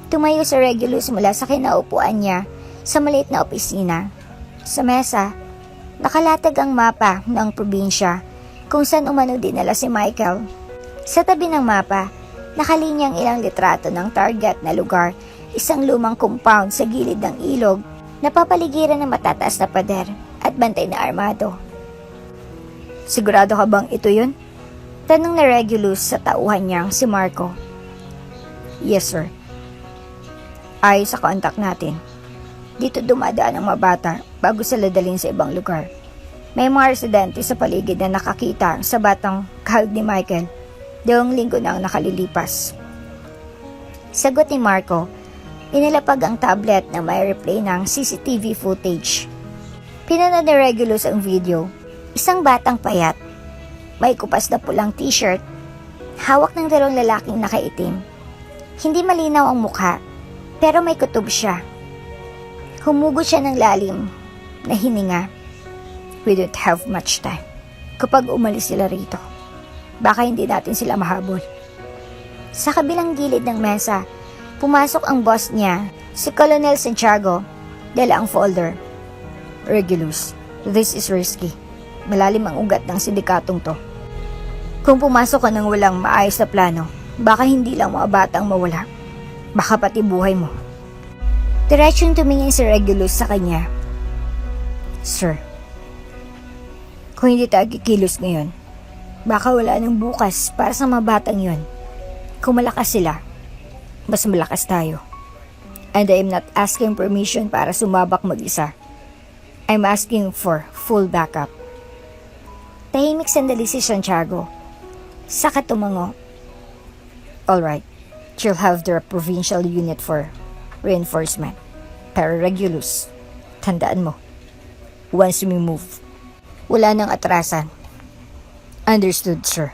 tumayo si Regulus mula sa kinaupuan niya sa maliit na opisina. Sa mesa, nakalatag ang mapa ng probinsya kung saan umano dinala si Michael. Sa tabi ng mapa, nakalinyang ilang litrato ng target na lugar, isang lumang compound sa gilid ng ilog na papaligiran ng matataas na pader at bantay na armado. Sigurado ka bang ito yun? Tanong na Regulus sa tauhan niyang si Marco. Yes, sir. Ayon sa kontak natin, dito dumadaan ang mga bata bago sila dalhin sa ibang lugar. May mga residente sa paligid na nakakita sa batang kahag ni Michael 2 linggo na ang nakalilipas. Sagot ni Marco, inilapag ang tablet na may replay ng CCTV footage. Pinanood ni Regulus ang video. Isang batang payat, may kupas na pulang t-shirt, hawak ng 2 lalaking nakaitim. Hindi malinaw ang mukha, pero may kutob siya. Humugot siya ng lalim na hininga. We don't have much time. Kapag umalis sila rito, baka hindi natin sila mahabol. Sa kabilang gilid ng mesa, pumasok ang boss niya, si Colonel Santiago, dala ang folder. Regulus, this is risky. Malalim ang ugat ng sindikatong to. Kung pumasok ka ng walang maayos na plano, baka hindi lang mga batang mawala. Baka pati buhay mo. Diretsong tumingin si Regulus sa kanya. Sir, kung hindi tayo kikilos ngayon, baka wala nang bukas para sa mga batang yon. Kung malakas sila, mas malakas tayo. And I am not asking permission para sumabak mag-isa. I'm asking for full backup. Tahimik sandali si Santiago. Saka tumango. Alright, you'll have their provincial unit for reinforcement. Pero Regulus, tandaan mo, once we move, wala nang atrasan. Understood, sir.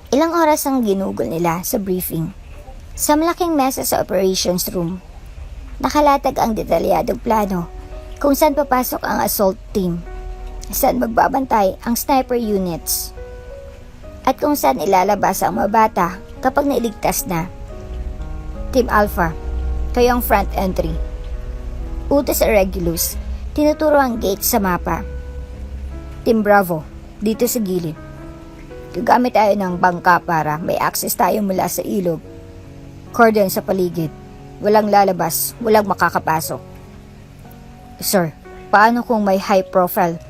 Ilang oras ang ginugol nila sa briefing. Sa malaking mesa sa operations room, nakalatag ang detalyadong plano kung saan papasok ang assault team, saan magbabantay ang sniper units, at kung saan ilalabas ang mga bata kapag nailigtas na. Team Alpha, kayo ang front entry. Utos sa Regulus, tinuturo ang gate sa mapa. Team Bravo, dito sa gilid. Gagamit tayo ng bangka para may access tayo mula sa ilog. Cordon sa paligid. Walang lalabas, walang makakapasok. Sir, paano kung may high profile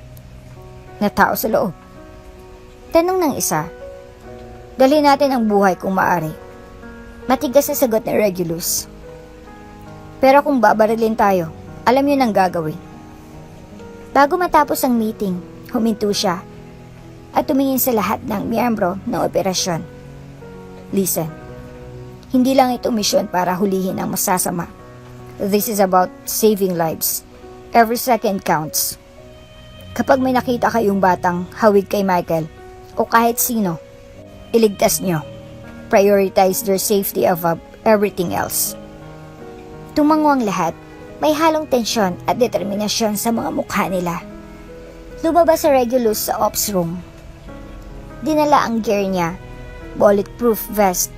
na tao sa loob? Tanong ng isa. Dali natin ang buhay kung maaari. Matigas na sagot ni Regulus. Pero kung babarilin tayo, alam yun ang gagawin. Bago matapos ang meeting, huminto siya at tumingin sa lahat ng miyembro ng operasyon. Listen, hindi lang ito misyon para hulihin ang masasama. This is about saving lives. Every second counts. Kapag may nakita kayong batang hawig kay Michael o kahit sino, iligtas nyo. Prioritize their safety above everything else. Tumango ang lahat. May halong tensyon at determinasyon sa mga mukha nila. Lumabas sa Regulus sa ops room. Dinala ang gear niya, bulletproof vest,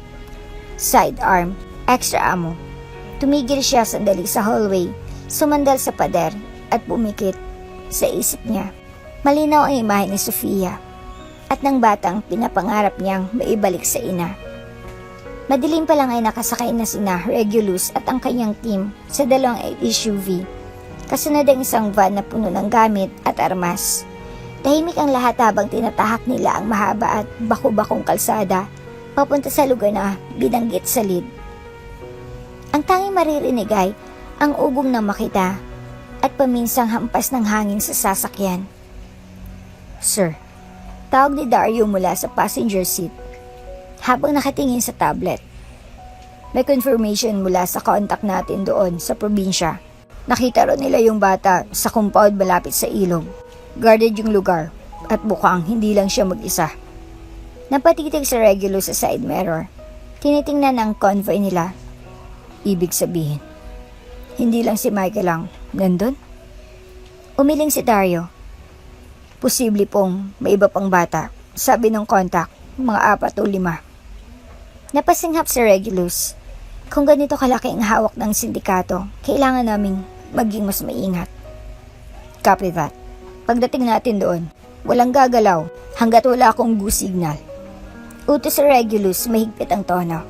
sidearm, extra ammo. Tumigil siya sandali sa hallway, sumandal sa pader at pumikit sa isip niya. Malinaw ang imahe ni Sofia at ng batang pinapangarap niyang maibalik sa ina. Madilim pa lang ay nakasakay na sina Regulus at ang kanyang team sa 2 SUV. Kasunod ang isang van na puno ng gamit at armas. Tahimik ang lahat habang tinatahak nila ang mahaba at baku-bakong kalsada papunta sa lugar na binanggit sa lead. Ang tanging maririnig ay ang ugong ng makita at paminsang hampas ng hangin sa sasakyan. Sir, tawag ni Dario mula sa passenger seat habang nakatingin sa tablet. May confirmation mula sa contact natin doon sa probinsya. Nakita ro nila yung bata sa compound malapit sa ilog. Guarded yung lugar at mukhang hindi lang siya mag-isa. Napatitig si Regulus sa side mirror. Tinitingnan ang convoy nila. Ibig sabihin, hindi lang si Michael lang nandun. Umiling si Dario. Posible pong may iba pang bata. Sabi ng contact, mga 4 o 5. Napasinghap si Regulus. Kung ganito kalaki ang hawak ng sindikato, kailangan naming maging mas maingat. Copy that. Pagdating natin doon, walang gagalaw hanggat wala akong go signal. Utos si Regulus, mahigpit ang tono.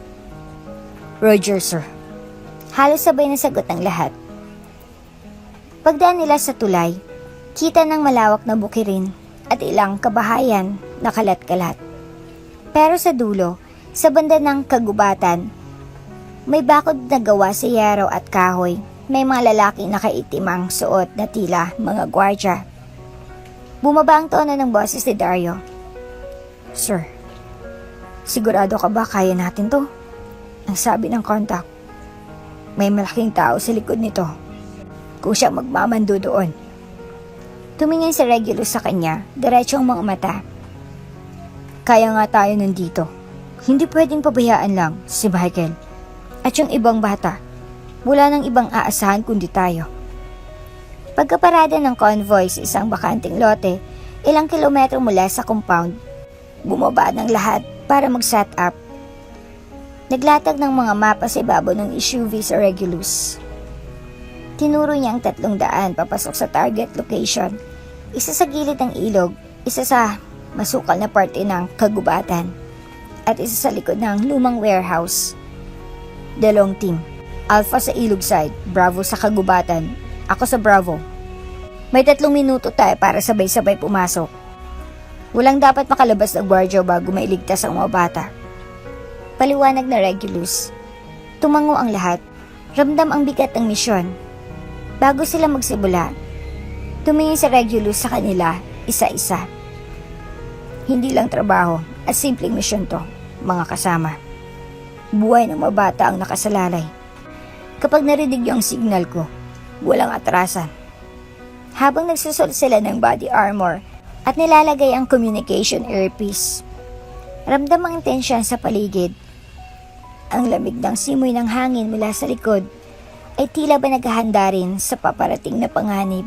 Roger, sir. Halos sabay na sagot ng lahat. Pagdaan nila sa tulay, kita ng malawak na bukirin at ilang kabahayan na kalat-kalat. Pero sa dulo, sa banda ng kagubatan, may bakod na gawa sa yero at kahoy. May mga lalaki nakaitimang suot na tila mga gwardya. Bumaba ang tono ng boses ni Dario. Sir, sigurado ka ba kaya natin to? Ang sabi ng contact. May malaking tao sa likod nito. Kung siya magmamando doon. Tumingin si Regulus sa kanya, diretso ang mga mata. Kaya nga tayo nandito. Hindi pwedeng pabayaan lang si Michael at yung ibang bata. Wala nang ibang aasahan kundi tayo. Pagkaparada ng convoy sa isang bakanting lote, ilang kilometro mula sa compound, bumaba ng lahat para mag-set up. Naglatag ng mga mapa sa ibabaw ng SUV sa Regulus. Tinuro niya ang 300 papasok sa target location. Isa sa gilid ng ilog, isa sa masukal na parte ng kagubatan, at isa sa likod ng lumang warehouse. 2 team. Alpha sa ilog side, Bravo sa kagubatan, ako sa Bravo. May 3 minuto tayo para sabay-sabay pumasok. Walang dapat makalabas na gwardiya bago mailigtas ang mga bata. Paliwanag na Regulus. Tumango ang lahat. Ramdam ang bigat ng misyon. Bago sila magsimula, tumingin si Regulus sa kanila isa-isa. Hindi lang trabaho at simpleng misyon to, mga kasama. Buhay ng mga bata ang nakasalalay. Kapag narinig yung signal ko, walang atrasan. Habang nagsusot sila ng body armor at nilalagay ang communication earpiece, ramdam ang tensyon sa paligid. Ang lamig ng simoy ng hangin mula sa likod ay tila ba naghahanda rin sa paparating na panganib.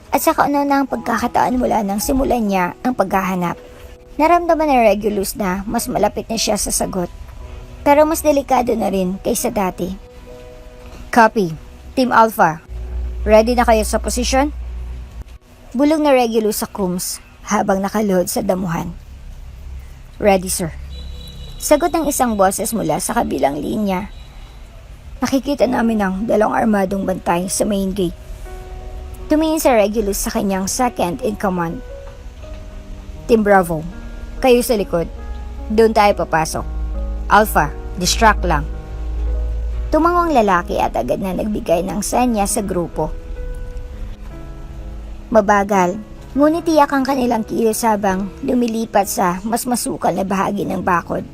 At sa kauna ng pagkakataon mula nang simulan niya ang paghahanap, naramdaman ni Regulus na mas malapit na siya sa sagot. Pero mas delikado na rin kaysa dati. Copy. Team Alpha. Ready na kayo sa posisyon? Bulong na Regulus sa Coombs habang nakaluhod sa damuhan. Ready, sir. Sagot ng isang boses mula sa kabilang linya. Nakikita namin ang 2 armadong bantay sa main gate. Tumingin si Regulus sa kanyang second in command. Team Bravo, kayo sa likod. Doon tayo papasok. Alpha, distract lang. Tumango ang lalaki at agad na nagbigay ng senya sa grupo. Mabagal, ngunit tiyak ang kanilang kilos habang lumilipat sa mas masukal na bahagi ng bakod.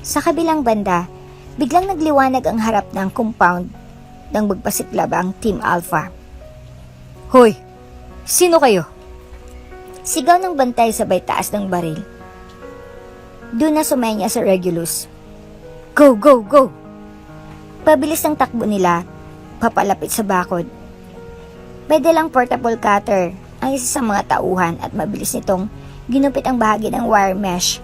Sa kabilang banda, biglang nagliwanag ang harap ng compound nang magpasiklab ang Team Alpha. Hoy! Sino kayo? Sigaw ng bantay sabay taas ng baril. Doon na sumenya sa Regulus. Go! Go! Go! Pabilis ang takbo nila, papalapit sa bakod. May dalang portable cutter ang isa sa mga tauhan at mabilis nitong ginupit ang bahagi ng wire mesh.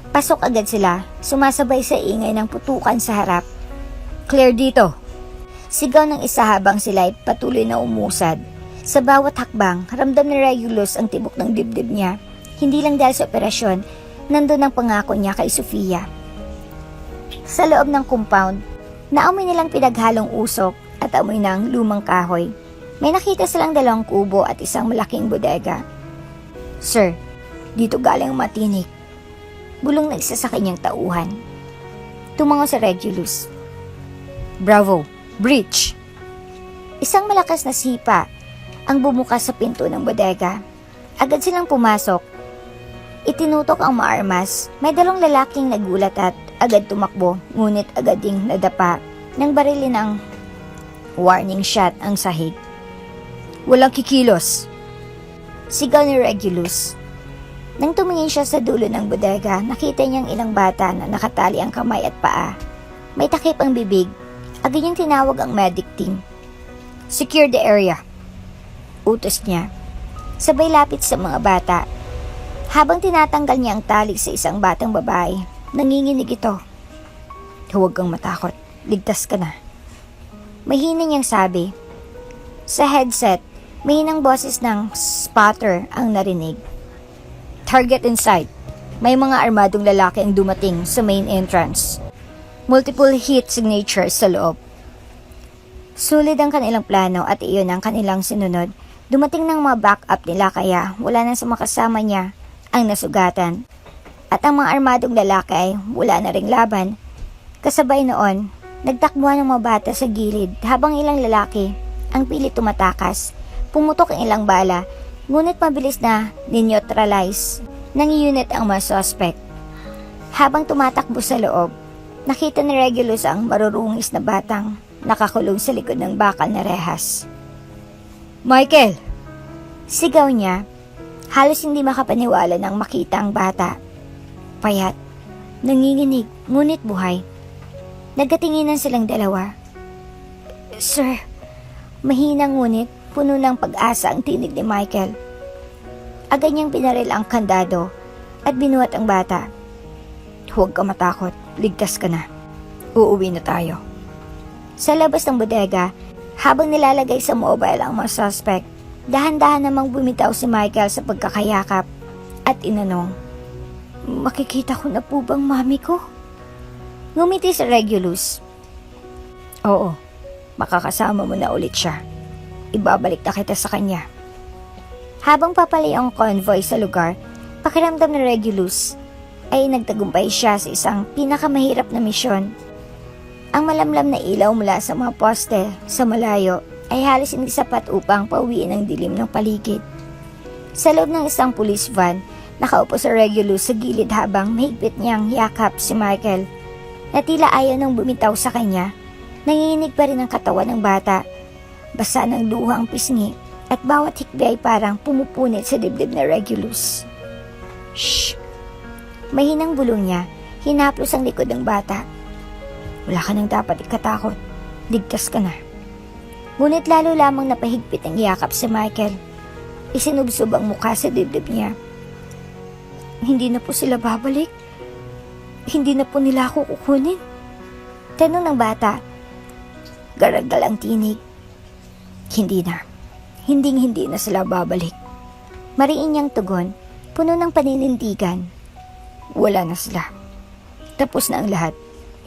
Pasok agad sila, sumasabay sa ingay ng putukan sa harap. Clear dito! Sigaw ng isa habang sila'y patuloy na umusad. Sa bawat hakbang, ramdam ni Regulus ang tibok ng dibdib niya. Hindi lang dahil sa operasyon, nandun ang pangako niya kay Sofia. Sa loob ng compound, naamoy nilang pinaghalong usok at amoy ng lumang kahoy. May nakita silang 2 kubo at isang malaking bodega. Sir, dito galing ang matinik. Bulong na isa sa kanyang tauhan. Tumango si Regulus. Bravo! Breach! Isang malakas na sipa ang bumukas sa pinto ng bodega. Agad silang pumasok. Itinutok ang maarmas. May 2 lalaking nagulat at agad tumakbo, ngunit agad ding nadapa nang barilin ng warning shot ang sahig. Walang kikilos. Sigaw ni Regulus. Nang tumingin siya sa dulo ng bodega, nakita niyang ilang bata na nakatali ang kamay at paa. May takip ang bibig. Agad niyang tinawag ang medic team. Secure the area. Utos niya. Sabay lapit sa mga bata. Habang tinatanggal niya ang tali sa isang batang babae, nanginginig ito. Huwag kang matakot. Ligtas ka na. Mahina niyang sabi. Sa headset, mahinang boses ng spotter ang narinig. Target in sight. May mga armadong lalaki ang dumating sa main entrance. Multiple heat signatures sa loob. Sulit ang kanilang plano at iyon ang kanilang sinunod. Dumating ng mga backup nila kaya wala na sa makasama niya ang nasugatan. At ang mga armadong lalaki ay wala na ring laban. Kasabay noon, nagtakbuhan ng mga bata sa gilid habang ilang lalaki ang pilit tumatakas. Pumutok ang ilang bala, ngunit mabilis na nineutralize ng unit ang mga suspect. Habang tumatakbo sa loob, nakita ni Regulus ang marurungis na batang nakakulong sa likod ng bakal na rehas. Michael! Sigaw niya. Halos hindi makapaniwala nang makita ang bata. Payat, nanginginig, ngunit buhay. Nagkatinginan silang dalawa. Sir, mahina ngunit puno ng pag-asa ang tinig ni Michael. Agad niyang pinaril ang kandado at binuhat ang bata. Huwag ka matakot, ligtas ka na. Uuwi na tayo. Sa labas ng bodega, habang nilalagay sa mobile ang mga suspect, dahan-dahan namang bumitaw si Michael sa pagkakayakap at inanong, makikita ko na po bang mami ko? Ngumiti si Regulus. Oo, makakasama mo na ulit siya. Ibabalik na kita sa kanya. Habang papalay ang convoy sa lugar, pakiramdam ni Regulus ay nagtagumpay siya sa isang pinakamahirap na misyon. Ang malamlam na ilaw mula sa mga poste sa malayo ay halos hindi sapat upang pauwiin ang dilim ng paligid. Sa loob ng isang police van, nakaupo si Regulus sa gilid habang mahigpit niyang yakap si Michael na tila ayaw nang bumitaw sa kanya. Nanginginig pa rin ang katawan ng bata. Basa ng luha ang pisngi at bawat hikbi ay parang pumupunit sa dibdib na Regulus. Shh! Mahinang bulong niya, hinaplos ang likod ng bata. Wala ka nang dapat ikatakot. Ligtas ka na. Ngunit lalo lamang napahigpit ang yakap si Michael. Isinubsob ang mukha sa dibdib niya. Hindi na po sila babalik. Hindi na po nila ako kukunin. Tanong ng bata. Garagal ang tinig. Hindi na. Hinding-hindi na sila babalik. Mariin niyang tugon, puno ng paninindigan. Wala na sila. Tapos na ang lahat.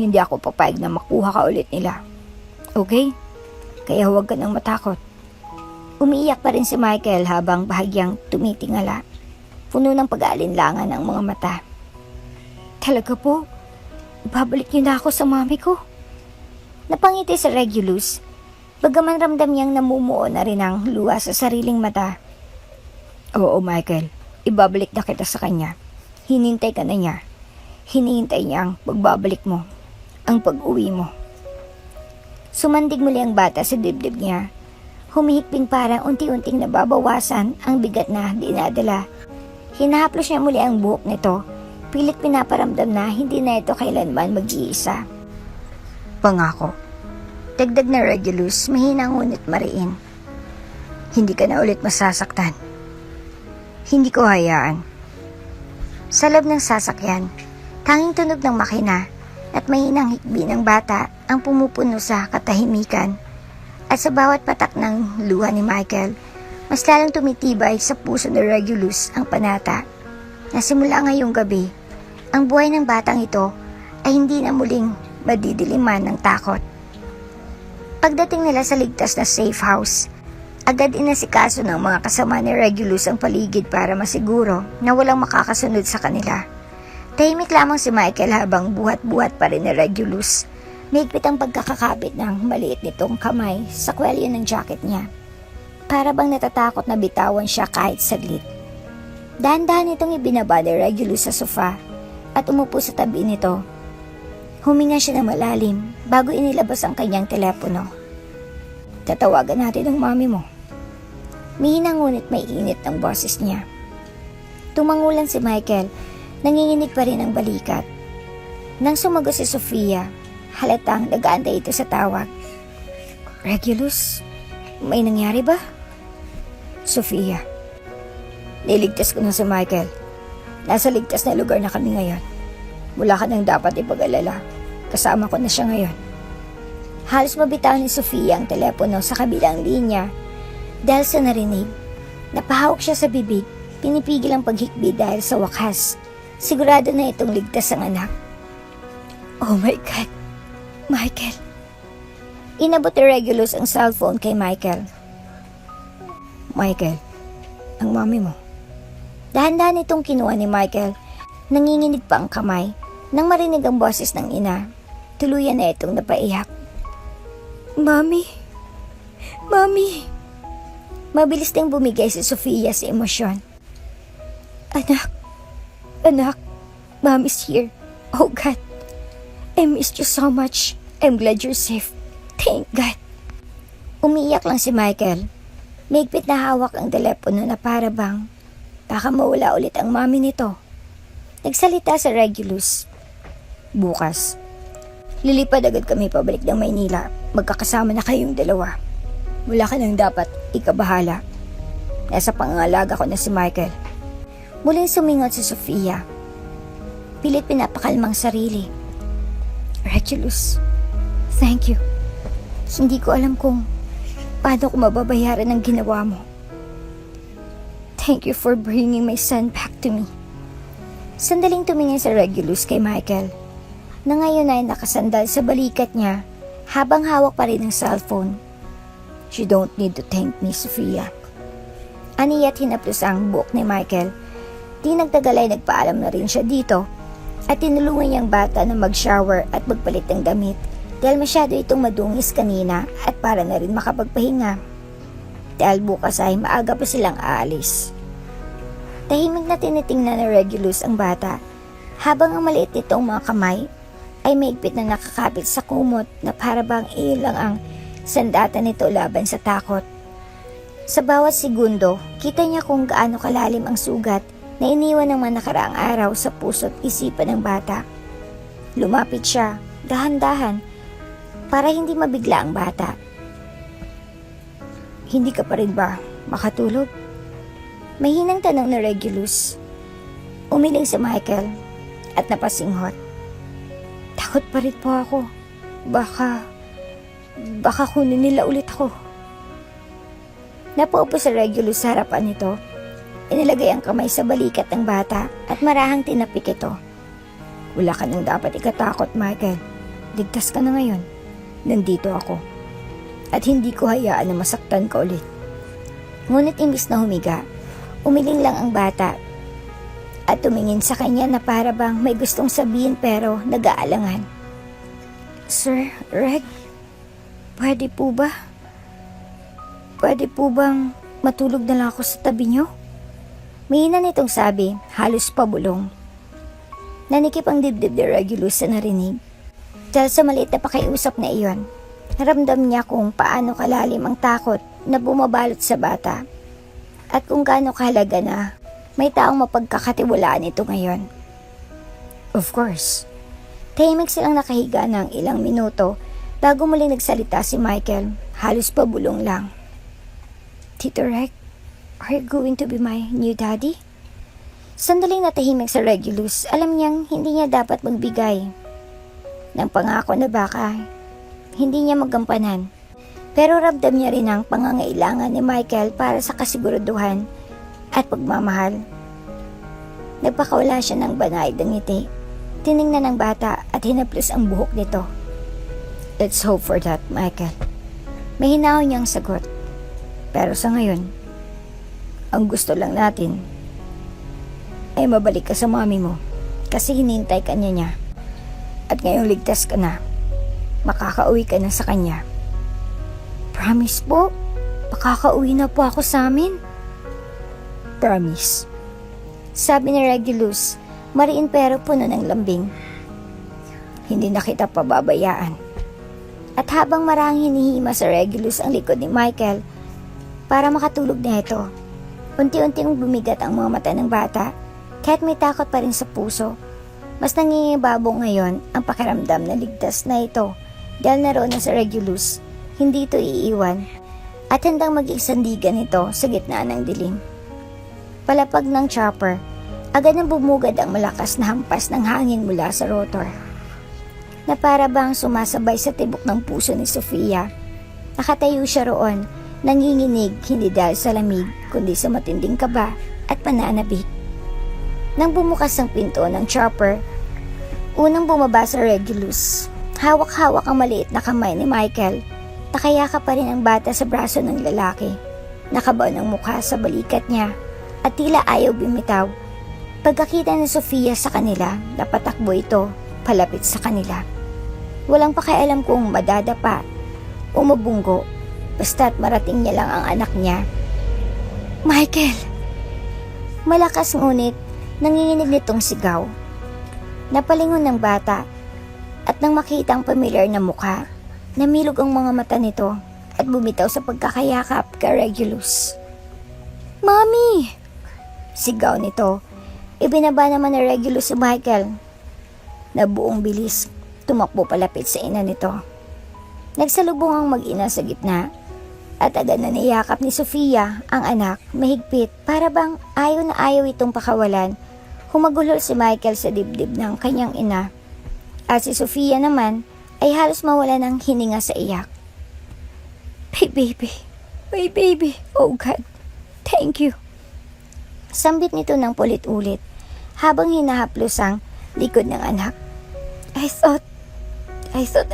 Hindi ako papayag na makuha ka ulit nila. Okay? Kaya huwag ka nang matakot. Umiiyak pa rin si Michael habang bahagyang tumitingala. Puno ng pag-aalinlangan ang mga mata. Talaga po? Babalik niyo na ako sa mami ko? Napangiti si Regulus. Bagaman ramdam niyang namumuo na rin ang luha sa sariling mata. Oo, Michael. Ibabalik na kita sa kanya. Hinintay ka na niya. Hinihintay niya ang pagbabalik mo. Ang pag-uwi mo. Sumandig muli ang bata sa dibdib niya. Humihikping parang unti-unting nababawasan ang bigat na dinadala. Hinahaplos niya muli ang buhok nito. Pilit pinaparamdam na hindi na ito kailanman mag-iisa. Pangako. Dagdag na Regulus, mahina ngunit mariin. Hindi ka na ulit masasaktan. Hindi ko hayaan. Sa loob ng sasakyan, tanging tunog ng makina at mahinang hikbi ng bata ang pumupuno sa katahimikan. At sa bawat patak ng luha ni Michael, mas lalong tumitibay sa puso ni Regulus ang panata na simula ngayong gabi, ang buhay ng batang ito ay hindi na muling madidiliman ng takot. Pagdating nila sa ligtas na safe house, agad inasikaso ng mga kasama ni Regulus ang paligid para masiguro na walang makakasunod sa kanila. Tahimik lamang si Michael habang buhat-buhat pa rin ni Regulus. Mahigpit ang pagkakakabit ng maliit nitong kamay sa kwelyo ng jacket niya. Para bang natatakot na bitawan siya kahit saglit. Dahan-dahan itong ibinaba ni Regulus sa sofa at umupo sa tabi nito. Huminga siya ng malalim bago inilabas ang kanyang telepono. Tatawagan natin ang mami mo. Mihina ngunit may init ng boses niya. Tumangulan si Michael, nanginginig pa rin ang balikat. Nang sumagot si Sofia, halatang nag-aantay ito sa tawag. Regulus, may nangyari ba? Sofia, niligtas ko na si Michael. Nasa ligtas na lugar na kami ngayon. Wala ka nang dapat ipag-alala. Kasama ko na siya ngayon. Halos mabitaw ni Sofia ang telepono sa kabilang linya dahil sa narinig. Napahawak siya sa bibig, pinipigil ang paghikbi dahil sa wakas. Sigurado na itong ligtas ang anak. Oh my God, Michael. Inabot ni Regulus ang cellphone kay Michael. Michael, ang mami mo. Dahan-dahan itong kinuha ni Michael. Nanginginig pa ang kamay. Nang marinig ang boses ng ina, tuluyan na itong napaiyak. Mami, Mami. Mabilis ding bumigay si Sofia sa emosyon. Anak, Mommy's here. Oh God, I missed you so much. I'm glad you're safe. Thank God. Umiiyak lang si Michael. Mahigpit na hawak ang telepono na para bang baka mawala ulit ang mami nito. Nagsalita sa Regulus. Bukas, lilipad agad kami pabalik ng Maynila. Magkakasama na kayong dalawa. Wala ka nang dapat ikabahala. Nasa pangangalaga ko na si Michael. Muling sumingot si Sofia. Pilit pinapakalmang sarili. Regulus, thank you. Hindi ko alam kung paano ko mababayaran ang ginawa mo. Thank you for bringing my son back to me. Sandaling tumingin sa Regulus kay Michael, na ngayon ay nakasandal sa balikat niya habang hawak pa rin ang cellphone. You don't need to thank me, Sofia. Aniya't hinaplos ang buhok ni Michael. Di nagtagal ay nagpaalam na rin siya dito at tinulungan niyang bata na mag-shower at magpalit ng damit dahil masyado itong madungis kanina at para na rin makapagpahinga. Dahil bukas ay maaga pa silang aalis. Tahimik na tinitingnan ni Regulus ang bata habang ang maliit nitong mga kamay ay maigpit na nakakapit sa kumot na para bang iyon lang ang sandata nito laban sa takot. Sa bawat segundo, kita niya kung gaano kalalim ang sugat na iniwan ng mga nakaraang araw sa puso't isipan ng bata. Lumapit siya, dahan-dahan, para hindi mabigla ang bata. Hindi ka pa rin ba makatulog? Mahinang tanong ni Regulus. Umiling si Michael at napasinghot. Takot pa rin po ako. Baka kunin nila ulit ako. Napaupo si Regulus sa harapan nito. Inilagay ang kamay sa balikat ng bata at marahang tinapik ito. Wala ka nang dapat ikatakot, Michael. Ligtas ka na ngayon. Nandito ako. At hindi ko hayaan na masaktan ka ulit. Ngunit imbis na humiga, umiling lang ang bata at tumingin sa kanya na para bang may gustong sabihin pero nag-aalangan. Sir, Reg, pwede po ba? Pwede po bang matulog na lang ako sa tabi niyo? Mahina nitong sabi, halos pabulong. Nanikip ang dibdib ni Regulus sa narinig. Dahil sa maliit na pakiusap na iyon, naramdam niya kung paano kalalim ang takot na bumabalot sa bata at kung gaano kahalaga na may taong mapagkakatiwalaan ito ngayon. Of course, tahimik silang nakahiga ng ilang minuto bago muling nagsalita si Michael, halos pabulong lang. Tito Reg, are you going to be my new daddy? Sandaling natahimik sa Regulus, alam niyang hindi niya dapat magbigay ng pangako na baka hindi niya magampanan. Pero ramdam niya rin ang pangangailangan ni Michael para sa kasiguraduhan at pagmamahal. Nagpakawala siya ng banayad ng ngiti. Tiningnan ng bata at hinaplos ang buhok nito. Let's hope for that, Michael. May hinahon niyang sagot. Pero sa ngayon, ang gusto lang natin ay mabalik ka sa mami mo kasi hinintay ka niya. At ngayong ligtas ka na, makakauwi ka na sa kanya. Promise po, makakauwi na po ako sa amin. Promise. Sabi ni Regulus, mariin pero puno ng lambing. Hindi na kita pababayaan. At habang marang hinihima sa Regulus ang likod ni Michael, para makatulog na ito. Unti-unting bumigat ang mga mata ng bata, kahit may takot pa rin sa puso. Mas nangingibabong ngayon ang pakiramdam na ligtas na ito dahil naroon na sa Regulus, hindi ito iiwan at handang maging sandigan ito sa gitna ng dilim. Palapag ng chopper, agad nang bumugad ang malakas na hampas ng hangin mula sa rotor, na para bang sumasabay sa tibok ng puso ni Sofia. Nakatayo siya roon, nanginginig hindi dahil sa lamig kundi sa matinding kaba at pananabik. Nang bumukas ang pinto ng chopper, unang bumaba sa Regulus. Hawak-hawak ang maliit na kamay ni Michael. Nakayakap pa rin ang bata sa braso ng lalaki. Nakabaon ang mukha sa balikat niya at tila ayaw bimitaw. Pagkakita ni Sofia sa kanila, napatakbo ito palapit sa kanila. Walang pakialam kung madadapa o mabunggo, basta't marating niya lang ang anak niya. Michael! Malakas ngunit nanginginig nitong sigaw. Napalingon ng bata at nang makita ang pamilyar na mukha, namilog ang mga mata nito at bumitaw sa pagkakayakap kay Regulus. Mami! Sigaw nito. Ibinaba naman ni Regulus si Michael na buong bilis tumakbo palapit sa ina nito. Nagsalubong ang mag-ina sa gitna at agad na niyakap ni Sofia ang anak mahigpit para bang ayaw na ayaw itong pakawalan. Humagulol si Michael sa dibdib ng kanyang ina at si Sofia naman ay halos mawala ng hininga sa iyak. My baby, oh God, thank you. Sambit nito ng pulit-ulit habang hinahaplos ang likod ng anak. I thought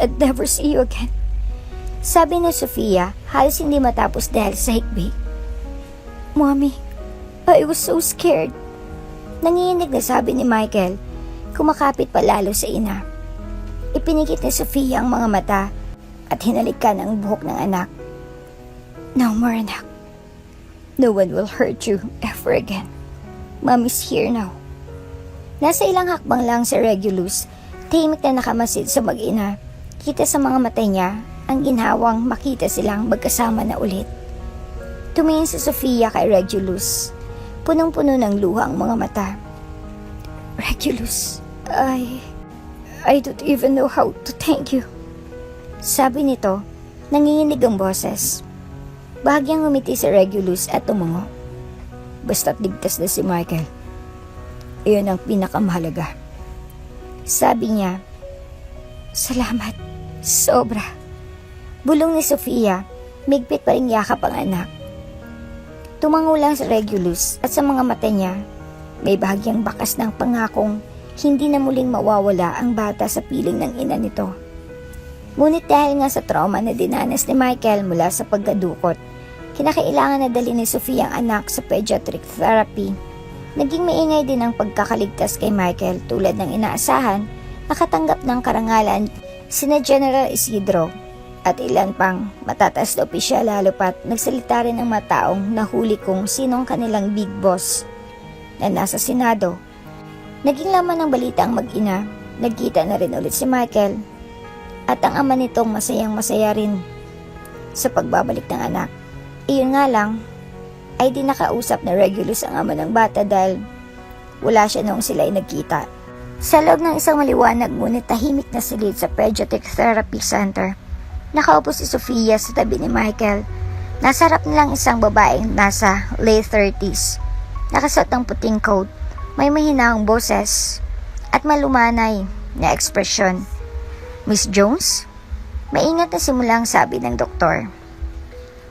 I'd never see you again. Sabi ni Sofia, halos hindi matapos dahil sa hikbi. Mommy, I was so scared. Nanginginig na sabi ni Michael, kumakapit pa lalo sa ina. Ipinikit ni Sofia ang mga mata at hinalikan ang buhok ng anak. No more, anak. No one will hurt you ever again. Mommy's here now. Nasa ilang hakbang lang si Regulus, tahimik na nakamasid sa mag-ina. Kita sa mga mata niya ang ginhawang makita silang magkasama na ulit. Tumingin si Sofia kay Regulus. Punong-puno ng luha ang mga mata. Regulus, I don't even know how to thank you. Sabi nito, nanginginig ang boses. Bahagyang ngumiti si Regulus at tumungo. Basta't ligtas na si Michael. Iyon ang pinakamahalaga. Sabi niya, salamat, sobra. Bulong ni Sofia, migpit pa rin yakap ang anak. Tumango lang si Regulus at sa mga mata niya, may bahagyang bakas ng pangakong hindi na muling mawawala ang bata sa piling ng ina nito. Ngunit dahil nga sa trauma na dinanas ni Michael mula sa pagkadukot, kinakailangan na dali ni Sofia ang anak sa pediatric therapy. Naging maingay din ang pagkakaligtas kay Michael tulad ng inaasahan, nakatanggap ng karangalan sina General Isidro at ilan pang matataas na opisyal, lalo pat nagsalita rin ng mga taong nahuli kung sinong kanilang big boss na nasa Senado. Naging laman ng balita ang mag-ina, nagkita na rin ulit si Michael at ang ama nitong masayang-masaya rin sa pagbabalik ng anak. Iyon nga lang ay di nakausap na Regulus ang ama ng bata dahil wala siya noong sila ay nagkita. Sa loob ng isang maliwanag ngunit tahimik na silid sa Pediatric Therapy Center, nakaupo si Sofia sa tabi ni Michael. Nasa harap nilang isang babaeng nasa late 30s. Nakasuot ng puting coat, may mahinahong boses at malumanay na ekspresyon. Miss Jones? Maingat na simulang sabi ng doktor.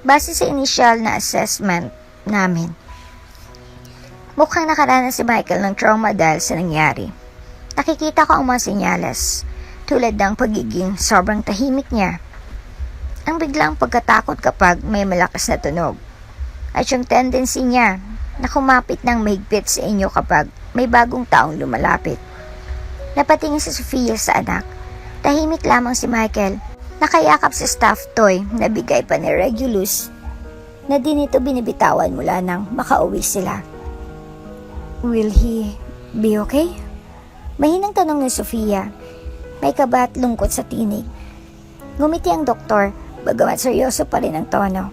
Base sa initial na assessment namin, mukhang nakaranas si Michael ng trauma dahil sa nangyari. Nakikita ko ang mga senyales tulad ng pagiging sobrang tahimik niya, ang biglang pagkatakot kapag may malakas na tunog, at yung tendency niya na kumapit ng mahigpit sa inyo kapag may bagong taong lumalapit. Napatingin si Sofia sa anak. Tahimik lamang si Michael, nakayakap sa stuffed toy na bigay pa ni Regulus na di nito binibitawan mula nang makauwi sila. Will he be okay? Mahinang tanong ni Sofia. May kaba at lungkot sa tinig. Ngumiti ang doktor, bagamat seryoso pa rin ang tono.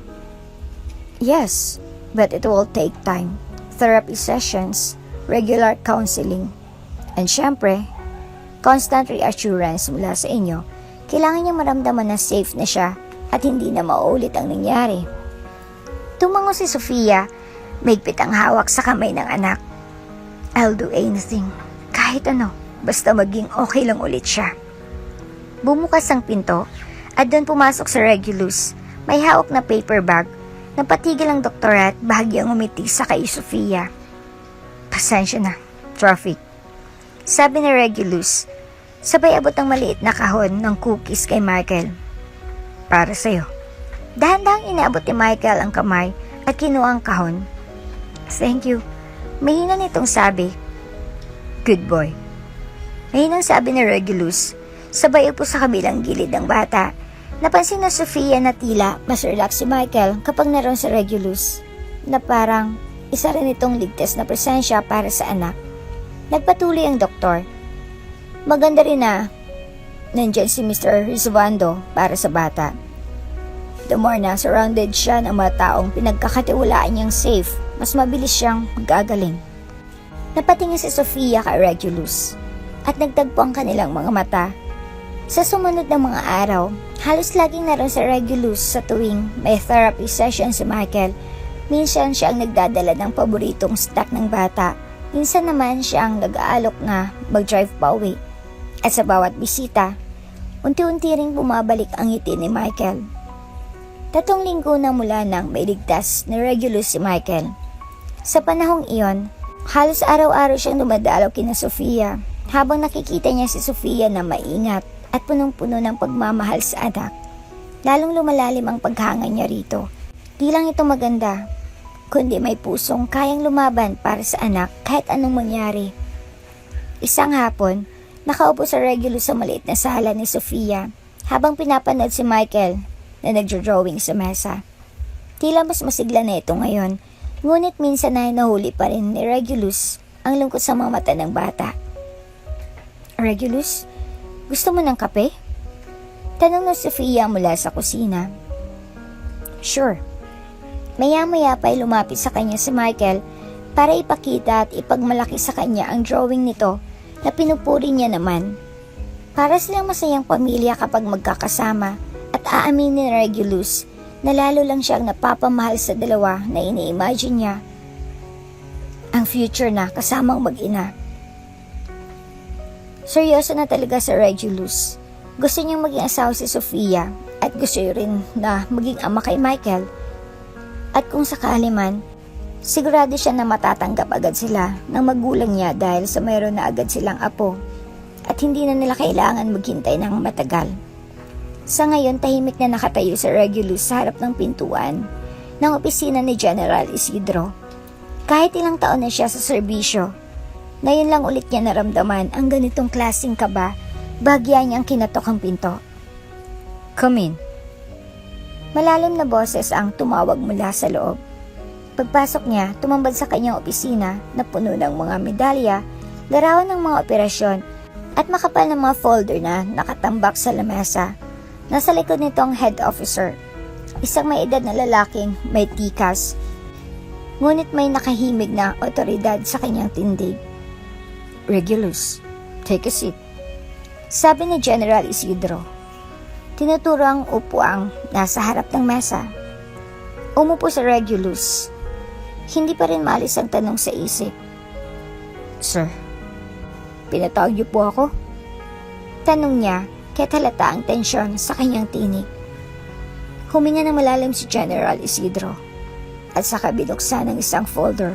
Yes, but it will take time. Therapy sessions, regular counseling, and syempre, constant reassurance mula sa inyo. Kailangan niya maramdaman na safe na siya at hindi na mauulit ang nangyari. Tumango si Sofia, mahigpit ang hawak sa kamay ng anak. I'll do anything, kahit ano, basta maging okay lang ulit siya. Bumukas ang pinto at doon pumasok si Regulus. May hawak na paper bag. Napatigil ang doktor at bahagyang umiti sa kay Sofia. Pasensya na, traffic. Sabi ni Regulus, sabay abot ang maliit na kahon ng cookies kay Michael. Para sa'yo. Dahan-dahang inaabot ni Michael ang kamay at kinuha ang kahon. Thank you. Mahina nitong sabi. Good boy. Mahinang sabi ni Regulus, sabay upo sa kabilang gilid ng bata. Napansin na Sofia na tila mas relax si Michael kapag naroon sa Regulus, na parang isa rin itong ligtas na presensya para sa anak. Nagpatuloy ang doktor. Maganda rin na nandyan si Mr. Rizvando para sa bata. The more na surrounded siya ng mga taong pinagkakatiwalaan niyang safe, mas mabilis siyang gagaling. Napatingin si Sofia kay Regulus at nagtagpo ang kanilang mga mata. Sa sumunod na mga araw, halos laging naroon sa Regulus sa tuwing may therapy session si Michael. Minsan siya ang nagdadala ng paboritong snack ng bata. Minsan naman siya ang nag-aalok na mag-drive pa uwi. At sa bawat bisita, unti-unti ring bumabalik ang ngiti ni Michael. 3 linggo na mula nang mailigtas ni Regulus si Michael. Sa panahong iyon, halos araw-araw siyang dumadalaw kina Sofia habang nakikita niya si Sofia na maingat at punong-puno ng pagmamahal sa anak. Lalong lumalalim ang paghanga niya rito. Di lang ito maganda, kundi may pusong kayang lumaban para sa anak kahit anong mangyari. Isang hapon, nakaupo sa Regulus sa maliit na sala ni Sofia habang pinapanood si Michael na nagdodrawing sa mesa. Tila mas masigla na ito ngayon, ngunit minsan ay nahuli pa rin ni Regulus ang lungkot sa mga mata ng bata. Regulus, gusto mo ng kape? Tanong na Sofia mula sa kusina. Sure. Maya-maya pa ay lumapit sa kanya si Michael para ipakita at ipagmalaki sa kanya ang drawing nito na pinupuri niya naman. Para silang masayang pamilya kapag magkakasama at aaminin ni Regulus na lalo lang siyang napapamahal sa dalawa na ini-imagine niya ang future na kasamang mag-ina. Seryoso na talaga sa Regulus. Gusto niyang maging asawa si Sofia at gusto niya rin na maging ama kay Michael. At kung sakali man, sigurado siya na matatanggap agad sila ng magulang niya dahil sa mayroon na agad silang apo at hindi na nila kailangan maghintay ng matagal. Sa ngayon, tahimik na nakatayo sa Regulus sa harap ng pintuan ng opisina ni General Isidro. Kahit ilang taon na siya sa serbisyo, ngayon lang ulit niya naramdaman ang ganitong klaseng kaba, bagya niyang kinatok ang pinto. Come in. Malalim na boses ang tumawag mula sa loob. Pagpasok niya, tumambad sa kanyang opisina na puno ng mga medalya, larawan ng mga operasyon at makapal na mga folder na nakatambak sa lamesa. Nasa likod nito ang head officer, isang may edad na lalaking may tikas, ngunit may nakahimig na otoridad sa kanyang tindig. Regulus, take a seat. Sabi ni General Isidro. Tinuturo ang upuang nasa harap ng mesa. Umupo sa Regulus. Hindi pa rin maalis ang tanong sa isip. Sir, pinatawag niyo po ako? Tanong niya, kaya't halata ang tensyon sa kanyang tinig. Huminga ng malalim si General Isidro at saka binuksan ng isang folder.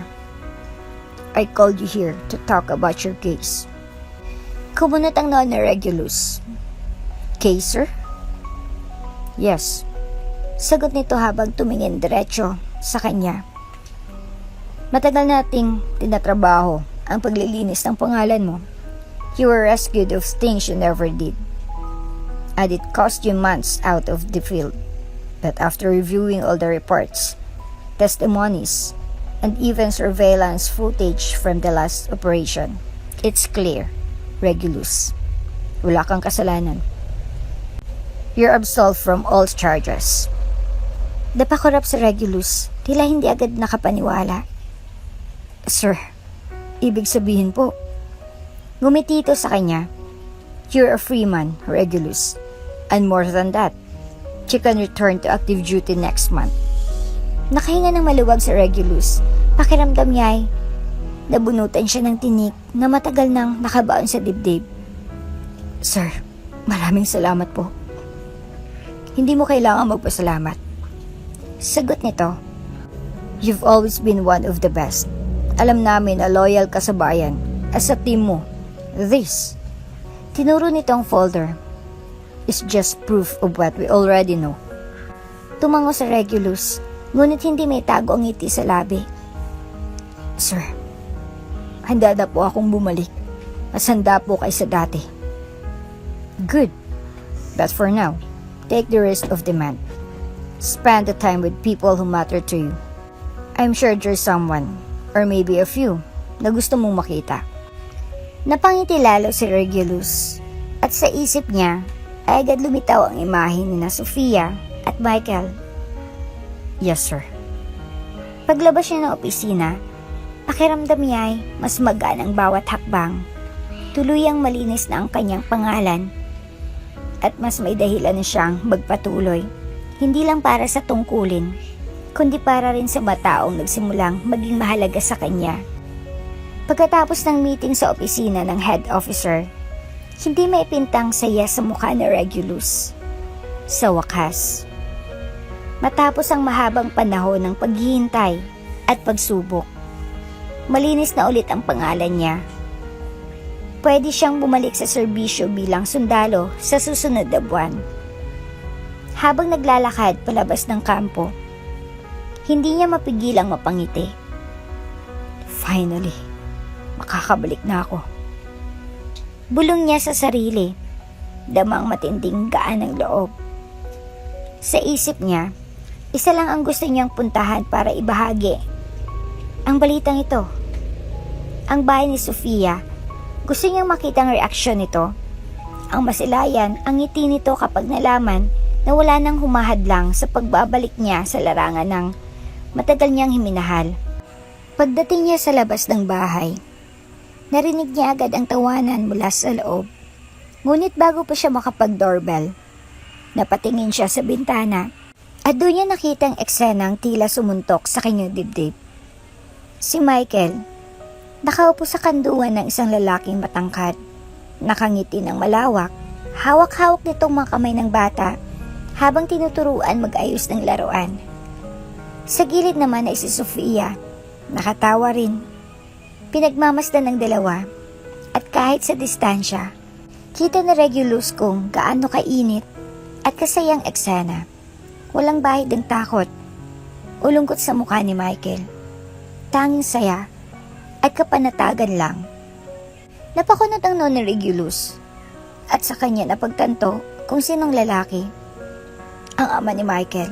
I called you here to talk about your case. Kumunot ang noo ni Regulus. Case, sir? Yes. Sagot nito habang tumingin diretso sa kanya. Matagal nating tinatrabaho ang paglilinis ng pangalan mo. You were rescued of things you never did. And it cost you months out of the field. But after reviewing all the reports, testimonies, and even surveillance footage from the last operation, it's clear, Regulus, wala kang kasalanan. You're absolved from all charges. Napakurap sa Regulus, Tila hindi agad nakapaniwala. Sir, ibig sabihin po, Ngumiti ito sa kanya. you're a free man, Regulus. And more than that, you can return to active duty next month. Nakahinga ng maluwag si Regulus. Pakiramdam niya ay nabunutan siya ng tinik na matagal nang nakabaon sa dibdib. Sir, maraming salamat po. Hindi mo kailangan magpasalamat. Sagot nito. You've always been one of the best. Alam namin na loyal ka sa bayan at sa team mo. This, Tinuro nitong folder. is just proof of what we already know. Tumango sa Regulus, ngunit hindi may tago ang ngiti sa labi. Sir, handa na po akong bumalik. Mas handa po kaysa dati. Good. But for now, take the rest of the month. Spend the time with people who matter to you. I'm sure there's someone, or maybe a few, na gusto mong makita. Napangiti lalo si Regulus at sa isip niya ay agad lumitaw ang imahe ni na Sofia at Michael. Yes, sir. Paglabas niya ng opisina, pakiramdam niya ay mas magaan ang bawat hakbang. Tuluyang malinis na ang kanyang pangalan at mas may dahilan na siyang magpatuloy. Hindi lang para sa tungkulin, kundi para rin sa mataong nagsimulang maging mahalaga sa kanya. Pagkatapos ng meeting sa opisina ng head officer, hindi maipintang saya sa mukha ni Regulus. Sa wakas, matapos ang mahabang panahon ng paghihintay at pagsubok, malinis na ulit ang pangalan niya. Pwede siyang bumalik sa serbisyo bilang sundalo sa susunod na buwan. Habang naglalakad palabas ng kampo, hindi niya mapigilang mapangiti. Finally, makakabalik na ako. Bulong niya sa sarili, damang matinding gaan ng loob. Sa isip niya, isa lang ang gusto niyang puntahan para ibahagi ang balitang ito. Ang bahay ni Sofia, gusto niyang makita ang reaksyon nito. Ang masilayan ang ngiti nito kapag nalaman na wala nang humahadlang sa pagbabalik niya sa larangan ng matagal niyang himinahal. Pagdating niya sa labas ng bahay, narinig niya agad ang tawanan mula sa loob. Ngunit bago pa siya makapag-doorbell, napatingin siya sa bintana at doon niya nakitang eksenang tila sumuntok sa kanyang dibdib. Si Michael, nakaupo sa kanduan ng isang lalaking matangkad, nakangiti ng malawak, hawak-hawak nitong mga kamay ng bata habang tinuturuan mag-ayos ng laruan. Sa gilid naman ay si Sofia, nakatawa rin. Pinagmamasdan ng dalawa at kahit sa distansya, kita na Regulus kung gaano kainit at kasayang eksena. Walang bahid ng takot o lungkot sa mukha ni Michael. Tanging saya at kapanatagan lang. Napakunot ang noon ni Regulus at sa kanya napagtanto kung sinong lalaki, ang ama ni Michael.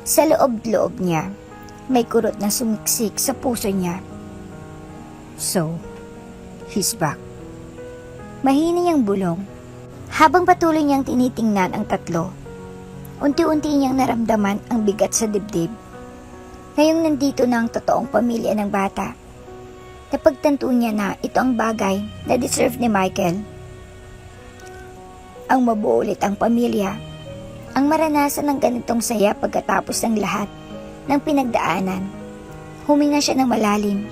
Sa loob-loob niya, may kurot na sumiksik sa puso niya. So, he's back. Mahina niyang bulong. Habang patuloy niyang tinitingnan ang tatlo, unti-unti niyang naramdaman ang bigat sa dibdib. Ngayong nandito na ang totoong pamilya ng bata, napagtanto niya na ito ang bagay na deserve ni Michael. Ang mabuo ulit ang pamilya, ang maranasan ng ganitong saya pagkatapos ng lahat ng pinagdaanan. Huminga siya ng malalim.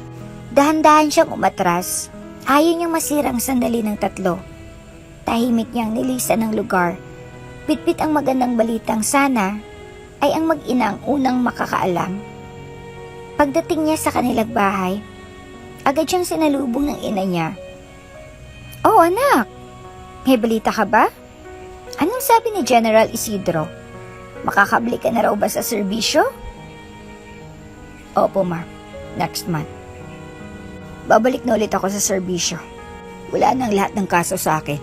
Dahan-dahan siyang umatras. Ayaw niyang masirang sandali ng tatlo. Tahimik niyang nilisan ng lugar. Bitbit ang magandang balitang sana ay ang mag-ina ang unang makakaalam. Pagdating niya sa kanilang bahay, agad siyang sinalubong ng ina niya. "Oh anak, may balita ka ba? Anong sabi ni General Isidro? Makakabalik ka na raw ba sa serbisyo?" Opo ma, next month. Babalik na ulit ako sa serbisyo. Wala nang lahat ng kaso sa akin.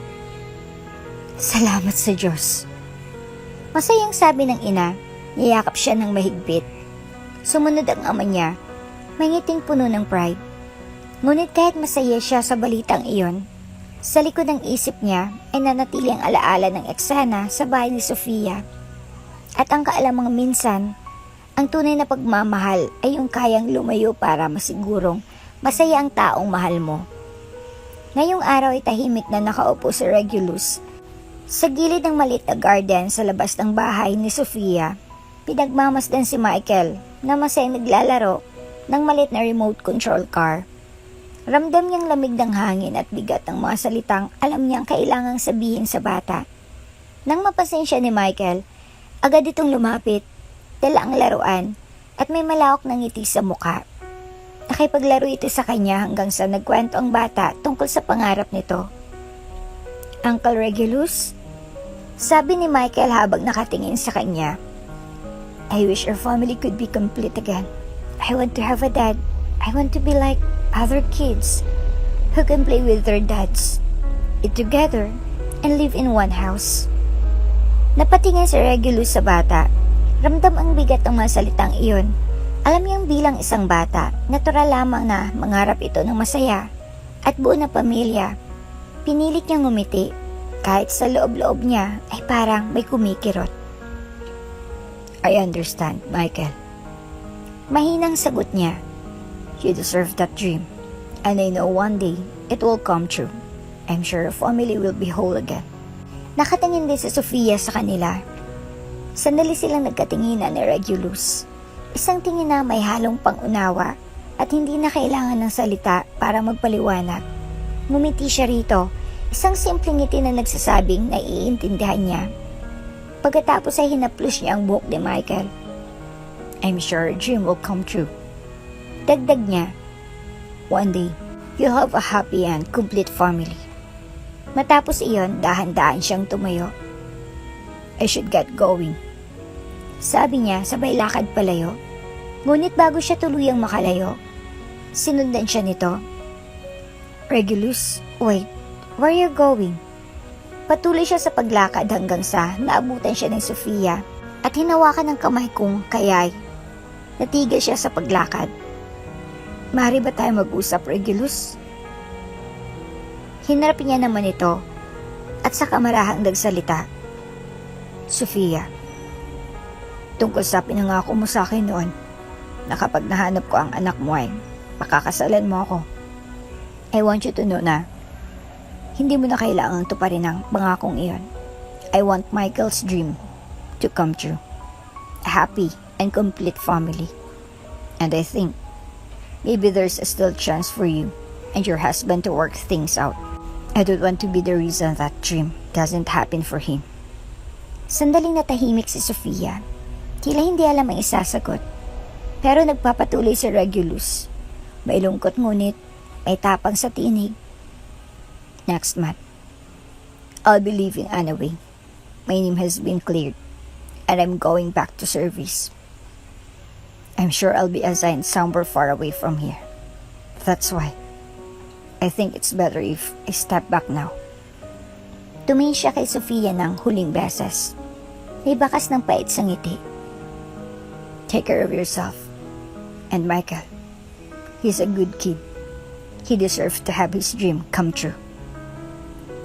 Salamat sa Diyos. Masayang sabi ng ina, niyakap siya ng mahigpit. Sumunod ang ama niya, may ngiting puno ng pride. Ngunit kahit masaya siya sa balitang iyon, sa likod ng isip niya ay nanatili ang alaala ng eksena sa bahay ni Sofia. At ang kaalamang minsan, Ang tunay na pagmamahal ay yung kayang lumayo para masigurong masaya ang taong mahal mo. Ngayong araw ay tahimik na nakaupo si Regulus sa gilid ng maliit na garden sa labas ng bahay ni Sofia. Pinagmamasdan si Michael na masayang naglalaro ng maliit na remote control car. Ramdam niyang lamig ng hangin at bigat ng mga salitang alam niyang kailangang sabihin sa bata. Nang mapansin siya ni Michael, agad itong lumapit, dala ang laruan at may malawak na ngiti sa mukha. Nakipaglaro ito sa kanya hanggang sa nagkwento ang bata tungkol sa pangarap nito. Uncle Regulus, sabi ni Michael habang nakatingin sa kanya, I wish our family could be complete again. I want to have a dad. I want to be like other kids who can play with their dads, eat together, and live in one house. Napatingin si Regulus sa bata. Ramdam ang bigat ng mga salitang iyon. Alam niyang bilang isang bata, natural lamang na mangarap ito ng masaya at buo na pamilya. Pinilit niyang ngumiti, kahit sa loob-loob niya ay parang may kumikirot. I understand, Michael. Mahinang sagot niya. You deserve that dream, and I know one day it will come true. I'm sure a family will be whole again. Nakatingin din si Sofia sa kanila. Sandali silang nagkatinginan ni Regulus. Isang tingin na may halong pangunawa at hindi na kailangan ng salita para magpaliwanag. Ngumiti siya rito, isang simpleng ngiti na nagsasabing naiintindihan niya. Pagkatapos ay hinaplos niya ang buhok ni Michael. I'm sure a dream will come true. Dagdag niya, one day, you'll have a happy and complete family. Matapos iyon, dahan-dahan siyang tumayo. I should get going. Sabi niya sabay lakad palayo. Ngunit bago siya tuluyang makalayo, sinundan siya nito. Regulus, wait, where are you going? Patuloy siya sa paglakad hanggang sa naabutan siya ng Sofia at hinawakan ng kamay kong kayay. Natigil siya sa paglakad. Maaari ba tayo mag-usap, Regulus? Hinarap niya naman ito at sa kamarahang nagsalita. Sofia, tungkol sa pinangako mo sa akin noon na kapag nahanap ko ang anak mo ay pakakasalan mo ako. I want you to know na hindi mo na kailangang tuparin ang pangakong iyon. I want Michael's dream to come true. A happy and complete family. And I think maybe there's a still chance for you and your husband to work things out. I don't want to be the reason that dream doesn't happen for him. Sandaling natahimik si Sofia. Tila hindi alam ang isasagot. Pero nagpapatuloy si Regulus. May lungkot ngunit may tapang sa tinig. Next month, I'll be leaving anyway. My name has been cleared and I'm going back to service. I'm sure I'll be assigned somewhere far away from here. That's why I think it's better if I step back now. Tumingin siya kay Sofia ng huling beses. May bakas ng pait sa ngiti. Take care of yourself. And Michael, he's a good kid. He deserves to have his dream come true.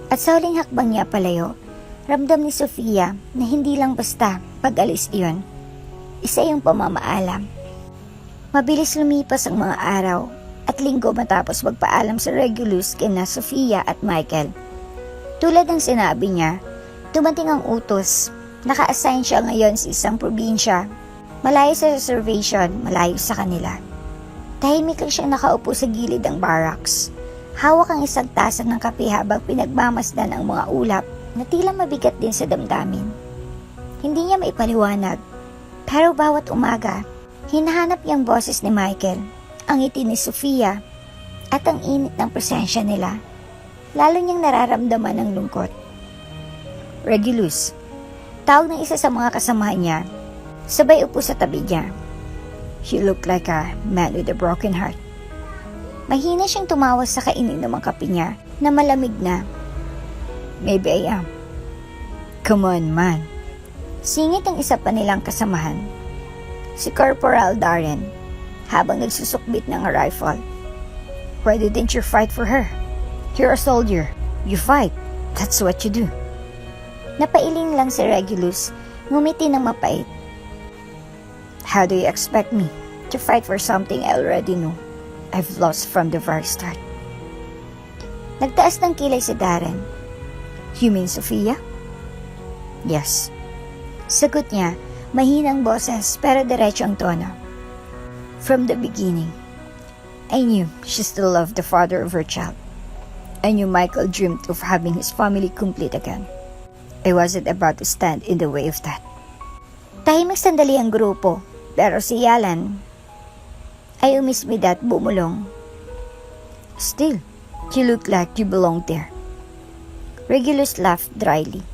At sa huling hakbang niya palayo, ramdam ni Sofia na hindi lang basta pag-alis iyon. Isa yung pamamaalam. Mabilis lumipas ang mga araw at linggo matapos magpaalam sa Regulus kina Sofia at Michael. Tulad ng sinabi niya, dumating ang utos. Naka-assign siya ngayon sa isang probinsya. Malayo sa reservation, malayo sa kanila. Tahimik lang siyang nakaupo sa gilid ng barracks. Hawak ang isang tasa ng kape habang pinagmamasdan ang mga ulap na tila mabigat din sa damdamin. Hindi niya maipaliwanag, pero bawat umaga, hinahanap niyang boses ni Michael, ang ngiti ni Sofia, at ang init ng presensya nila. Lalo niyang nararamdaman ang lungkot. Regulus, tawag ng isa sa mga kasamahan niya, sabay upo sa tabi niya. You look like a man with a broken heart. Mahina siyang tumawas sa kainin ng kape niya na malamig na. Maybe I am. Come on, man. Singit ang isa pa nilang kasamahan, si Corporal Darren, habang nagsusukbit ng rifle. Why didn't you fight for her? You're a soldier. You fight. That's what you do. Napailing lang si Regulus, ngumiti ng mapait. How do you expect me to fight for something I already know I've lost from the very start? Nagtaas ng kilay si Darren. You mean Sophia? Yes. Sagot niya, mahinang boses pero diretso ang tono. From the beginning, I knew she still loved the father of her child. I knew Michael dreamed of having his family complete again. I wasn't about to stand in the way of that. Tahimik sandali ang grupo, pero si Yalan ay umismid at bumulong. Still, you look like you belong there. Regulus laughed dryly.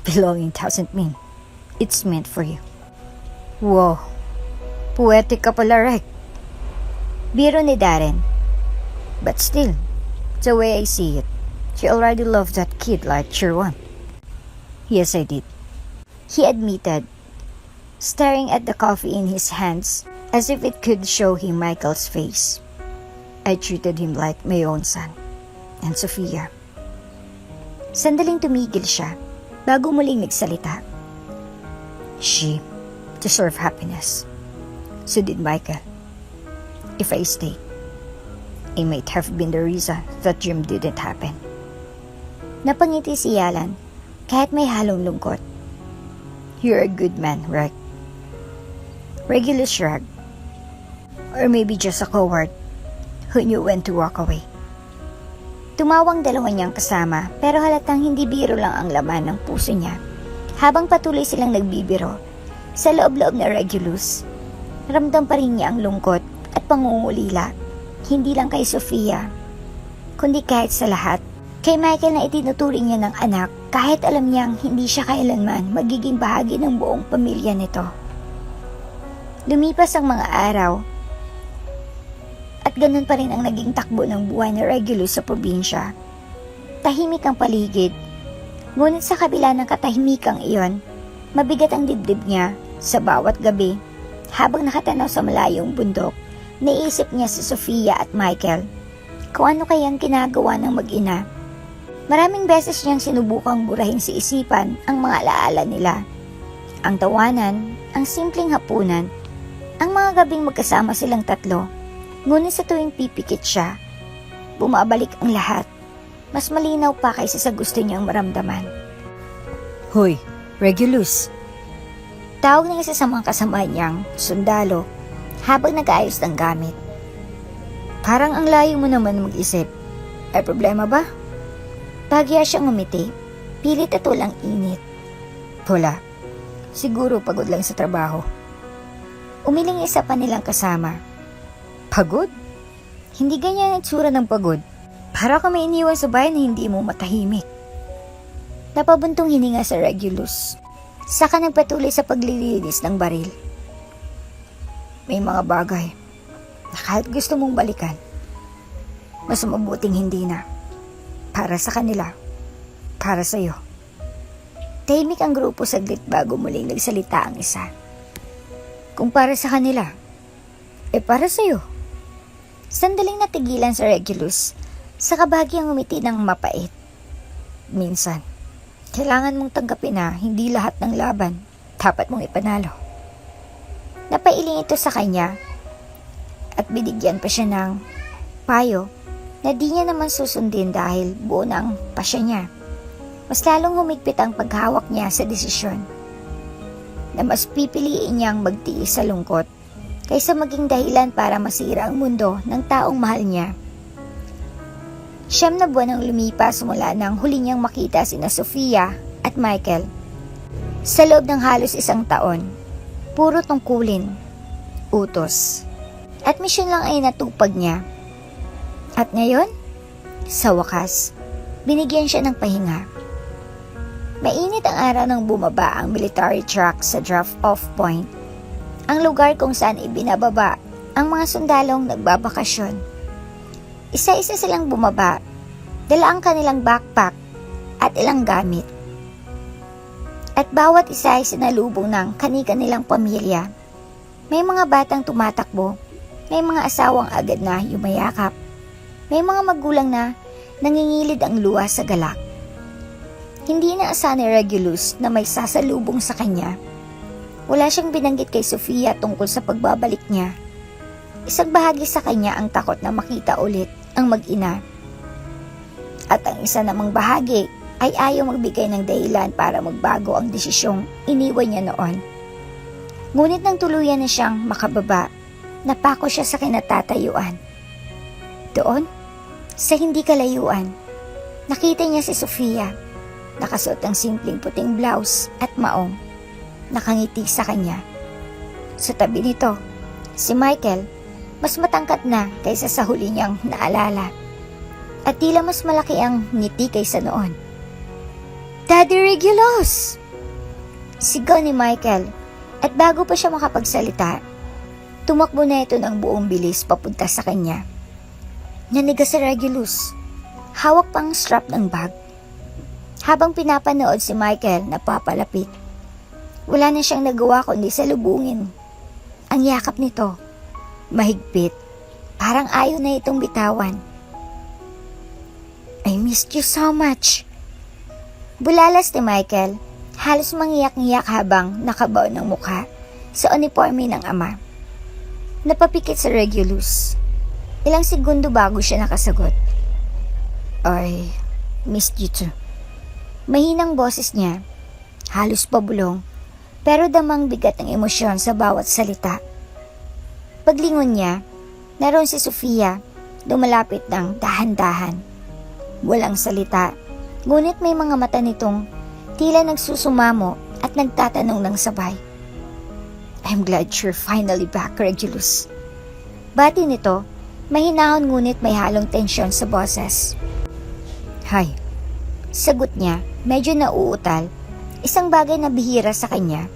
Belonging doesn't mean it's meant for you. Wow, poetic ka pala, right? Biro ni Darren. But still, the way I see it, you already loved that kid like you're one. Yes, I did. He admitted, staring at the coffee in his hands as if it could show him Michael's face. I treated him like my own son. And Sophia. Sandaling tumigil siya bago muling nagsalita. She deserved happiness. So did Michael. If I stayed, it might have been the reason that dream didn't happen. Napangiti si Yalan kahit may halong lungkot. You're a good man, right? Regulus shrugged. Or maybe just a coward who knew when to walk away. Tumawang dalawa niyang kasama pero halatang hindi biro lang ang laman ng puso niya. Habang patuloy silang nagbibiro, sa loob-loob na Regulus, ramdam pa rin niya ang lungkot at pangungulila. Hindi lang kay Sophia, kundi kahit sa lahat. Kay Michael na itinuturing niya ng anak kahit alam niyang hindi siya kailanman magiging bahagi ng buong pamilya nito. Lumipas ang mga araw at ganun pa rin ang naging takbo ng buhay ni Regulus sa probinsya. Tahimik ang paligid, ngunit sa kabila ng katahimikang iyon, mabigat ang dibdib niya sa bawat gabi. Habang nakatanaw sa malayong bundok, naisip niya si Sophia at Michael. Kung ano kayang ginagawa ng mag-ina. Maraming beses niyang sinubukang burahin sa isipan ang mga alaala nila. Ang tawanan, ang simpleng hapunan, ang mga gabing magkasama silang tatlo. Ngunit sa tuwing pipikit siya, bumabalik ang lahat. Mas malinaw pa kaysa sa gusto niyang maramdaman. Hoy, Regulus! Tawag ng isa sa mga kasama niyang sundalo habang nag-aayos ng gamit. Parang ang layo mo naman mag-isip. Ay problema ba? Bagya siyang umiti, pilit at walang init. Wala. Siguro pagod lang sa trabaho. Umiling isa pa nilang kasama. Pagod? Hindi ganyan ang itsura ng pagod. Para ka may iniwan sa bahay na hindi mo matahimik. Napabuntong hininga sa Regulus. Saka nagpatuloy sa paglilinis ng baril. May mga bagay na kahit gusto mong balikan, mas mabuting hindi na. Para sa kanila, para sa'yo. Tahimik ang grupo saglit bago muling nagsalita ang isa. Kung para sa kanila, para sa'yo. Sandaling natigilan sa Regulus, sa kabahagyang umiti ng mapait. Minsan, kailangan mong tanggapin na hindi lahat ng laban dapat mong ipanalo. Napailing ito sa kanya at binigyan pa siya ng payo na di niya naman susundin dahil buo na ang pasya niya. Mas lalong humigpit ang paghawak niya sa desisyon na mas pipiliin niyang magtiis sa lungkot kaysa maging dahilan para masira ang mundo ng taong mahal niya. 9 na buwan ang lumipas mula nang huli niyang makita sina Sophia at Michael. Sa loob ng halos 1 taon, puro tungkulin, utos, at misyon lang ay natupag niya. At ngayon, sa wakas, binigyan siya ng pahinga. Mainit ang araw nang bumaba ang military truck sa drop-off point, ang lugar kung saan ibinababa ang mga sundalong nagbabakasyon. Isa-isa silang bumaba, dala ang kanilang backpack at ilang gamit. At bawat isa ay sinalubong ng kani-kanilang pamilya. May mga batang tumatakbo, may mga asawang agad na yumayakap, may mga magulang na nangingilid ang luha sa galak. Hindi na asa ni Regulus na may sasalubong sa kanya. Wala siyang binanggit kay Sofia tungkol sa pagbabalik niya. Isang bahagi sa kanya ang takot na makita ulit ang mag-ina. At ang isa namang bahagi ay ayaw magbigay ng dahilan para magbago ang desisyong iniwan niya noon. Ngunit nang tuluyan na siyang makababa, napako siya sa kinatatayuan. Doon, sa hindi kalayuan, nakita niya si Sofia, nakasuot ng simpleng puting blouse at maong, nakangiti sa kanya. Sa tabi nito, si Michael, mas matangkat na kaysa sa huli niyang naalala. At tila mas malaki ang ngiti kaysa noon. "Daddy Regulus!" Sigaw ni Michael, at bago pa siya makapagsalita, tumakbo na ito ng buong bilis papunta sa kanya. Nanigas si Regulus, hawak pang strap ng bag. Habang pinapanood si Michael na papalapit, wala na siyang nagawa kundi salubungin ang yakap nito. Mahigpit, parang ayaw na itong bitawan. "I missed you so much." Bulalas ni Michael, halos mangiyak-ngiyak habang nakabaw ng mukha sa uniforme ng ama. Napapikit sa Regulus. Ilang segundo bago siya nakasagot. "I missed you too." Mahinang boses niya, halos pabulong, pero damang bigat ng emosyon sa bawat salita. Paglingon niya, naroon si Sofia, lumalapit ng dahan-dahan. Walang salita, ngunit may mga mata nitong tila nagsusumamo at nagtatanong ng sabay. "I'm glad you're finally back, Regulus." Bati nito, mahinahon ngunit may halong tensyon sa boses. "Hi." Sagot niya, medyo nauutal, isang bagay na bihira sa kanya.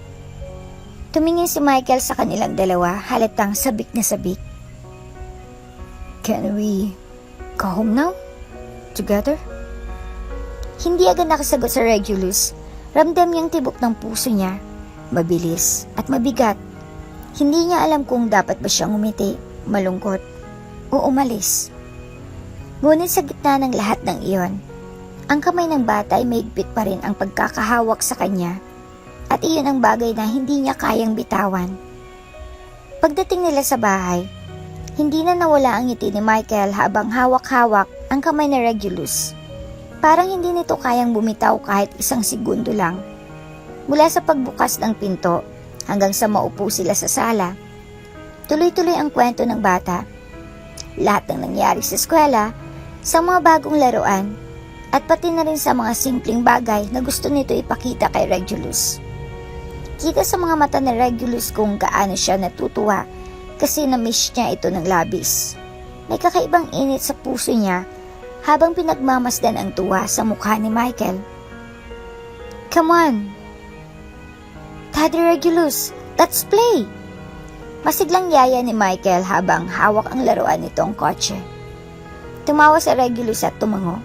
Tumingin si Michael sa kanilang dalawa, halatang sabik na sabik. "Can we go home now? Together?" Hindi agad nakasagot sa Regulus. Ramdam niyang tibok ng puso niya, mabilis at mabigat. Hindi niya alam kung dapat ba siyang umiti, malungkot, o umalis. Ngunit sa gitna ng lahat ng iyon, ang kamay ng bata ay mahigpit pa rin ang pagkakahawak sa kanya, at iyon ang bagay na hindi niya kayang bitawan. Pagdating nila sa bahay, hindi na nawala ang ngiti ni Michael habang hawak-hawak ang kamay ni Regulus. Parang hindi nito kayang bumitaw kahit isang segundo lang. Mula sa pagbukas ng pinto hanggang sa maupo sila sa sala, tuloy-tuloy ang kwento ng bata. Lahat ng nangyari sa eskwela, sa mga bagong laruan, at pati na rin sa mga simpleng bagay na gusto nito ipakita kay Regulus. Kita sa mga mata ni Regulus kung gaano siya natutuwa kasi na-miss niya ito ng labis. May kakaibang init sa puso niya habang pinagmamasdan ang tuwa sa mukha ni Michael. "Come on, Daddy Regulus, let's play!" Masiglang yaya ni Michael habang hawak ang laruan nitong kotse. Tumawa si Regulus at tumango.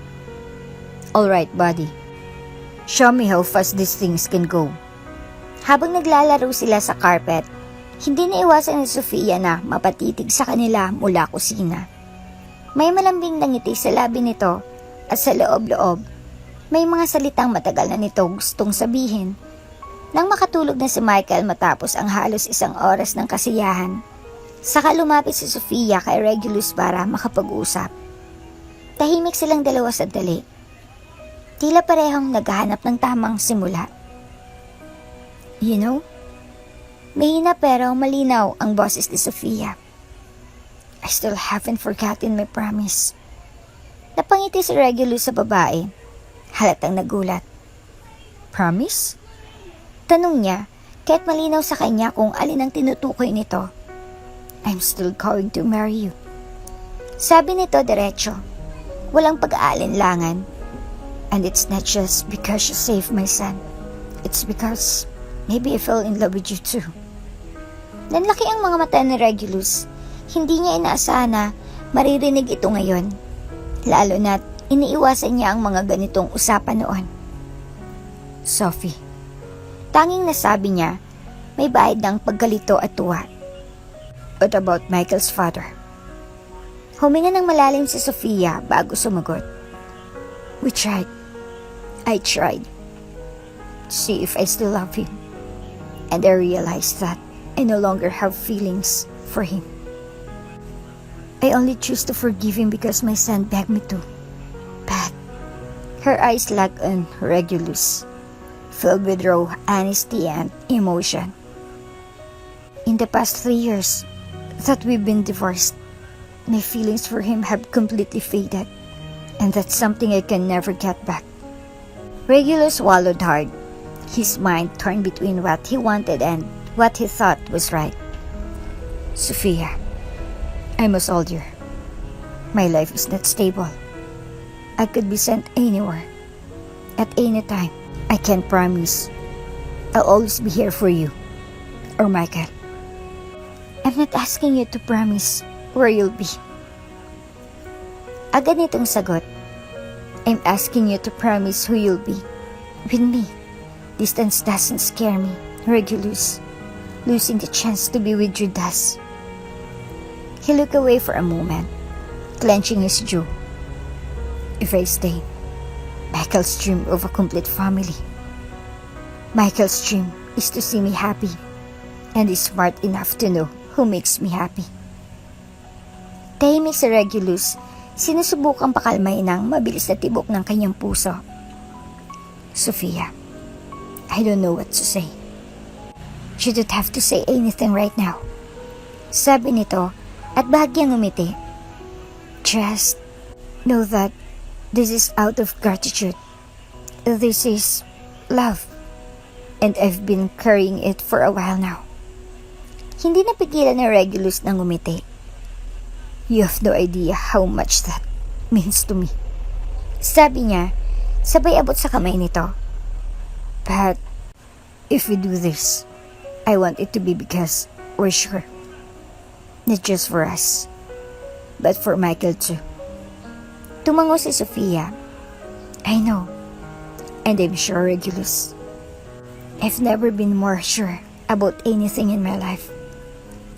"Alright, buddy. Show me how fast these things can go." Habang naglalaro sila sa carpet, hindi naiwasan ni Sofia na mapatitig sa kanila mula kusina. May malambing na ngiti sa labi nito at sa loob-loob, may mga salitang matagal na nito gustong sabihin. Nang makatulog na si Michael matapos ang halos isang oras ng kasiyahan, saka lumapit si Sofia kay Regulus para makapag-usap. Tahimik silang dalawa sandali. Tila parehong naghahanap ng tamang simula. "You know," mahina pero malinaw ang boses ni Sofia, "I still haven't forgotten my promise." Napangiti si Regulus sa babae, halatang nagulat. "Promise?" Tanong niya, kahit malinaw sa kanya kung alin ang tinutukoy nito. "I'm still going to marry you." Sabi nito diretso, walang pag-aalinlangan. "And it's not just because you saved my son. It's because maybe I fell in love with you too." Nanlaki ang mga mata ni Regulus. Hindi niya inaasahan na maririnig ito ngayon. Lalo na't iniiwasan niya ang mga ganitong usapan noon. "Sophie," tanging nasabi niya, may bahid ng pagkalito at tuwa. "What about Michael's father?" Huminga ng malalim si Sofia bago sumagot. "We tried. I tried to see if I still love him. And I realized that I no longer have feelings for him. I only choose to forgive him because my son begged me to. But her eyes locked on Regulus, filled with raw honesty and emotion. In the past 3 years that we've been divorced, my feelings for him have completely faded, and that's something I can never get back. Regulus swallowed hard. His mind turned between what he wanted and what he thought was right. Sophia, I must hold you. My life is not stable. I could be sent anywhere, at any time. I can't promise I'll always be here for you or Michael. I'm not asking you to promise where you'll be. Agad nitong sagot. I'm asking you to promise who you'll be with me. Distance doesn't scare me, Regulus. Losing the chance to be with you does. He looked away for a moment, clenching his jaw. If I stay, Michael's dream of a complete family. Michael's dream is to see me happy, and is smart enough to know who makes me happy. Tahimik si Regulus, sinusubukang pakalmahin ng mabilis na tibok ng kanyang puso. Sophia, I don't know what to say. You don't have to say anything right now. Sabi nito at bahagyang umiti. Just know that this is out of gratitude. This is love. And I've been carrying it for a while now. Hindi napigilan ni Regulus ng umiti. You have no idea how much that means to me. Sabi niya, sabay abot sa kamay nito. But if we do this, I want it to be because we're sure. Not just for us, but for Michael too. Tumango si Sophia. I know, and I'm sure, Regulus. I've never been more sure about anything in my life.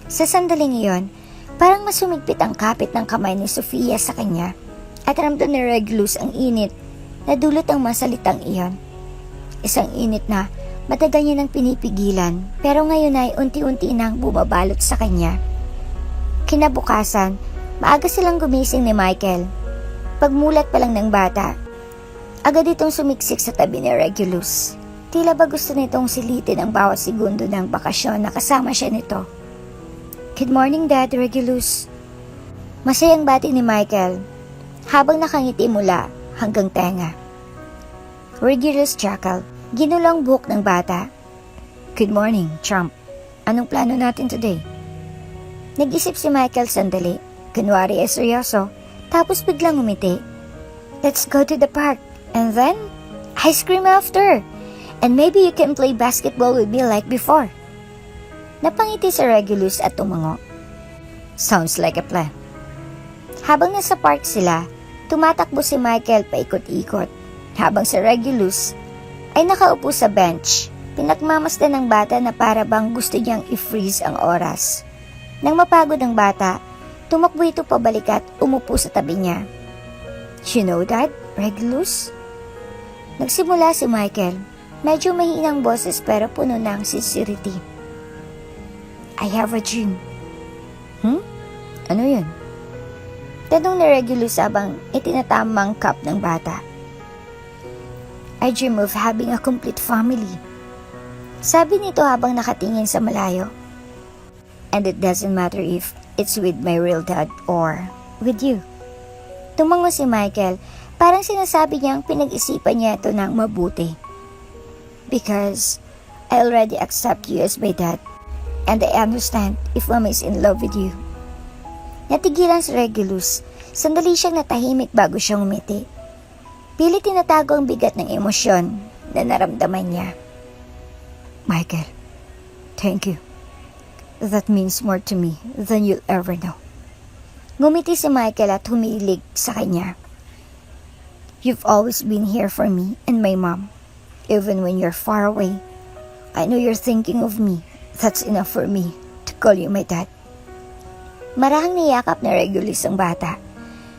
Sa sandaling iyon, parang masumigpit ang kapit ng kamay ni Sophia sa kanya at ramdam ni Regulus ang init na dulot ang masalitang iyon. Isang init na matagal niya nang pinipigilan pero ngayon ay unti-unti nang bumabalot sa kanya. Kinabukasan, maaga silang gumising ni Michael. Pagmulat pa lang ng bata, agad itong sumiksik sa tabi ni Regulus. Tila ba gusto nitong silitin ang bawat segundo ng bakasyon na kasama siya nito. Good morning, Dad, Regulus. Masayang bati ni Michael habang nakangiti mula hanggang tenga. Regulus chuckled. Ginulang buhok ng bata. Good morning, Chump. Anong plano natin today? Nag-isip si Michael sandali. Kunwari ay seryoso. Tapos biglang umiti. Let's go to the park. And then, ice cream after. And maybe you can play basketball with me like before. Napangiti si Regulus at tumango. Sounds like a plan. Habang nasa park sila, tumatakbo si Michael paikot-ikot. Habang si Regulus ay nakaupo sa bench. Pinagmamasdan ng bata na para bang gusto niyang i-freeze ang oras. Nang mapagod ang bata, tumakbo ito pabalik at umupo sa tabi niya. You know that, Regulus? Nagsimula si Michael. Medyo mahinang boses pero puno ng sincerity. I have a dream. Ano yun? Tanong ni Regulus habang itinatamang cup ng bata. I dream of having a complete family. Sabi nito habang nakatingin sa malayo. And it doesn't matter if it's with my real dad or with you. Tumango si Michael, parang sinasabi niyang pinag-isipan niya ito ng mabuti. Because I already accept you as my dad. And I understand if Mama is in love with you. Natigilan si Regulus. Sandali siyang natahimik bago siyang umiti. Pilit tinatago ang bigat ng emosyon na naramdaman niya. Michael, thank you. That means more to me than you'll ever know. Ngumiti si Michael at humilig sa kanya. You've always been here for me and my mom. Even when you're far away, I know you're thinking of me. That's enough for me to call you my dad. Marahang niyakap na Regulus ang bata.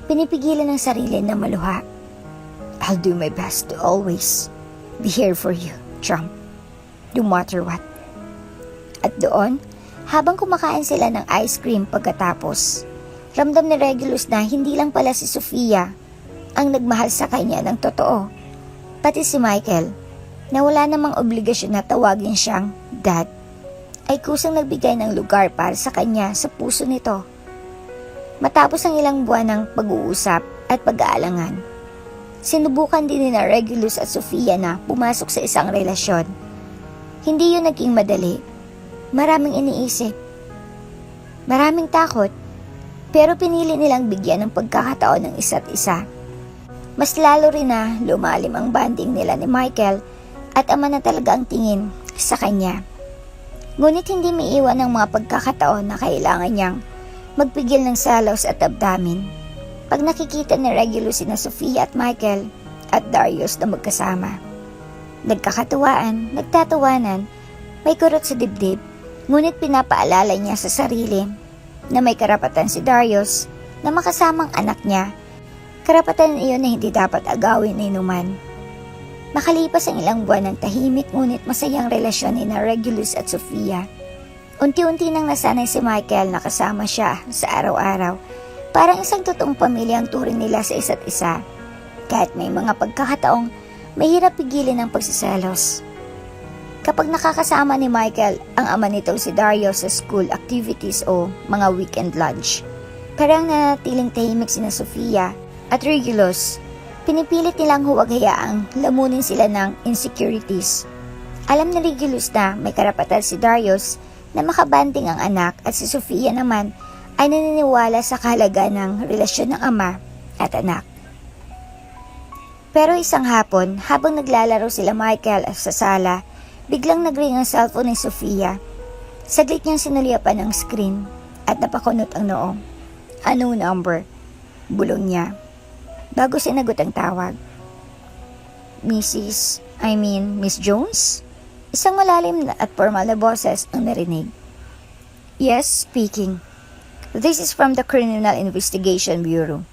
Pinipigilan ng sarili na maluha. I'll do my best to always be here for you, Chump. No matter what. At doon, habang kumakain sila ng ice cream pagkatapos, ramdam ni Regulus na hindi lang pala si Sofia ang nagmahal sa kanya ng totoo. Pati si Michael, na wala namang obligasyon na tawagin siyang dad, ay kusang nagbigay ng lugar para sa kanya sa puso nito. Matapos ang ilang buwan ng pag-uusap at pag-aalangan, sinubukan din ni Regulus at Sofia na pumasok sa isang relasyon. Hindi yun naging madali. Maraming iniisip, maraming takot, pero pinili nilang bigyan ng pagkakataon ng isa't isa. Mas lalo rin na lumalim ang bonding nila ni Michael at ama na talaga ang tingin sa kanya. Ngunit hindi maiiwan ang mga pagkakataon na kailangan niyang magpigil ng salos at damdamin. Pag nakikita ni Regulus sina Sofia at Michael at Darius na magkasama, nagkakatuwaan, nagtatawanan, may kurot sa dibdib, ngunit pinapaalala niya sa sarili na may karapatan si Darius na makasamang anak niya. Karapatan iyon na hindi dapat agawin ni inuman. Makalipas ang ilang buwan ng tahimik ngunit masayang relasyon ni Regulus at Sofia, unti-unti nang nasanay si Michael na kasama siya sa araw-araw. Parang isang totoong pamilya ang turing nila sa isa't isa. Kahit may mga pagkakataong mahirap pigilin ang pagsiselos. Kapag nakakasama ni Michael ang ama nito si Darius sa school activities o mga weekend lunch, parang nanatiling tahimik sina Sofia at Regulus. Pinipilit nilang huwag hayaang lamunin sila ng insecurities. Alam ni Regulus na may karapatan si Darius na makabanding ang anak at si Sofia naman ay naniniwala sa kahalagaan ng relasyon ng ama at anak. Pero isang hapon, habang naglalaro sila Michael sa sala, biglang nagring ang cellphone ni Sofia. Saglit niyang sinulyapan ang screen at napakunot ang noo. Anong number? Bulong niya. Bago sinagot ang tawag. Miss Jones? Isang malalim at formal na boses ang narinig. Yes, speaking. This is from the Criminal Investigation Bureau.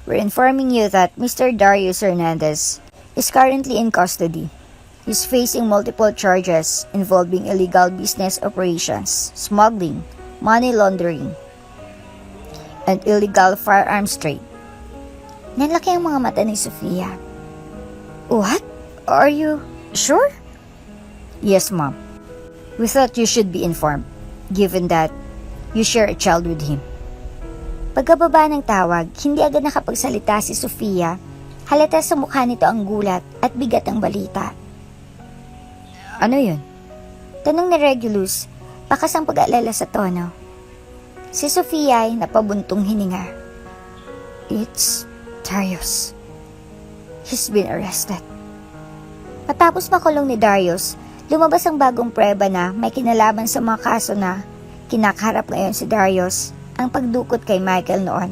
We're informing you that Mr. Darius Hernandez is currently in custody. He's facing multiple charges involving illegal business operations, smuggling, money laundering, and illegal firearms trade. Nanlaki ang mga mata ni Sofia. What? Are you sure? Yes, Mom. We thought you should be informed, given that you share a child with him. Pagkababa ng tawag, hindi agad nakapagsalita si Sofia. Halata sa mukha nito ang gulat at bigat ng balita. Ano yun? Tanong ni Regulus, bakas ang pag-aalala sa tono. Si Sofia ay napabuntong hininga. It's Darius. He's been arrested. Matapos makulong ni Darius, lumabas ang bagong preba na may kinalaman sa mga kaso na kinakaharap ngayon si Darius, ang pagdukot kay Michael noon.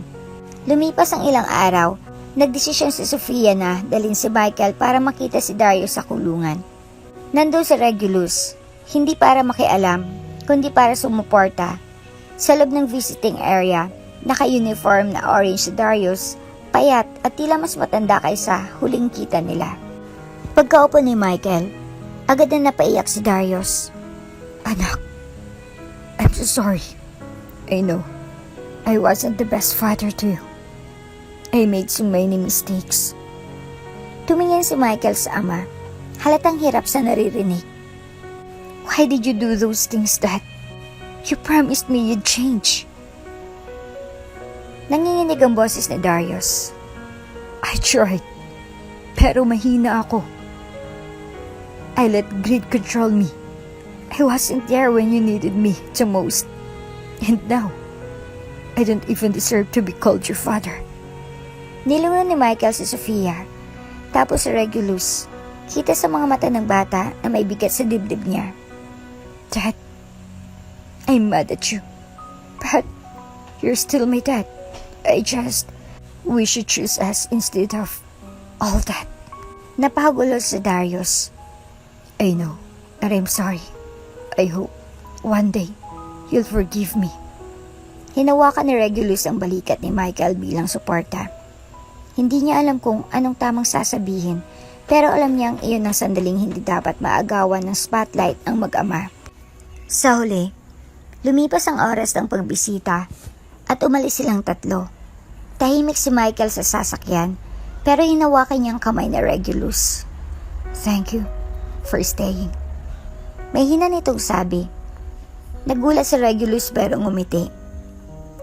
Lumipas ang ilang araw, nagdesisyon si Sofia na dalhin si Michael para makita si Darius sa kulungan. Nandun si Regulus, hindi para makialam, kundi para sumuporta. Sa loob ng visiting area, naka-uniform na orange si Darius, payat at tila mas matanda kaysa huling kita nila. Pagkaupo ni Michael, agad na napaiyak si Darius. Anak, I'm so sorry. I know, I wasn't the best father to you. I made so many mistakes. Tumingin si Michael sa ama, halatang hirap sa naririnig. Why did you do those things, Dad? You promised me you'd change. Nanginginig ang boses ni Darius. I tried, pero mahina ako. I let greed control me. I wasn't there when you needed me the most. And now, I don't even deserve to be called your father. Nilungan ni Michael si Sofia, tapos si Regulus. Kita sa mga mata ng bata na may bigat sa dibdib niya. Dad, I'm mad at you. But you're still my dad. I just wish you choose us instead of all that. Napagulo si Darius. I know, and I'm sorry. I hope one day you'll forgive me. Hinawakan ni Regulus ang balikat ni Michael bilang suporta. Hindi niya alam kung anong tamang sasabihin, pero alam niyang iyon ang sandaling hindi dapat maagawan ng spotlight ang mag-ama. Sa huli, lumipas ang oras ng pagbisita at umalis silang tatlo. Tahimik si Michael sa sasakyan pero hinawakan niyang kamay ni Regulus. "Thank you for staying." May hina nitong sabi. Nagulat si Regulus pero ngumiti.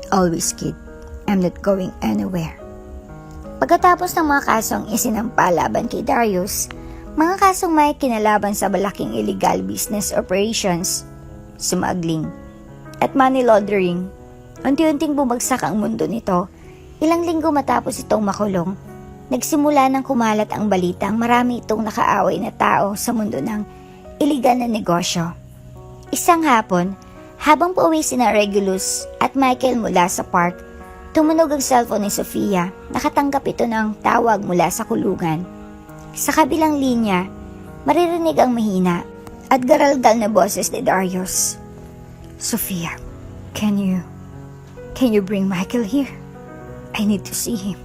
"Always, kid. I'm not going anywhere." Pagkatapos ng mga kasong isinampa laban kay Darius, mga kasong may kinalaban sa malaking illegal business operations, smuggling, at money laundering, unti-unting bumagsak ang mundo nito. Ilang linggo matapos itong makulong, nagsimula ng kumalat ang balitang marami itong nakaaway na tao sa mundo ng iligal na negosyo. Isang hapon, habang pauwi sina Regulus at Michael mula sa park, tumunog ang cellphone ni Sofia. Nakatanggap ito ng tawag mula sa kulungan. Sa kabilang linya, maririnig ang mahina at garalgal na boses ni Darius. "Sofia, can you bring Michael here? I need to see him."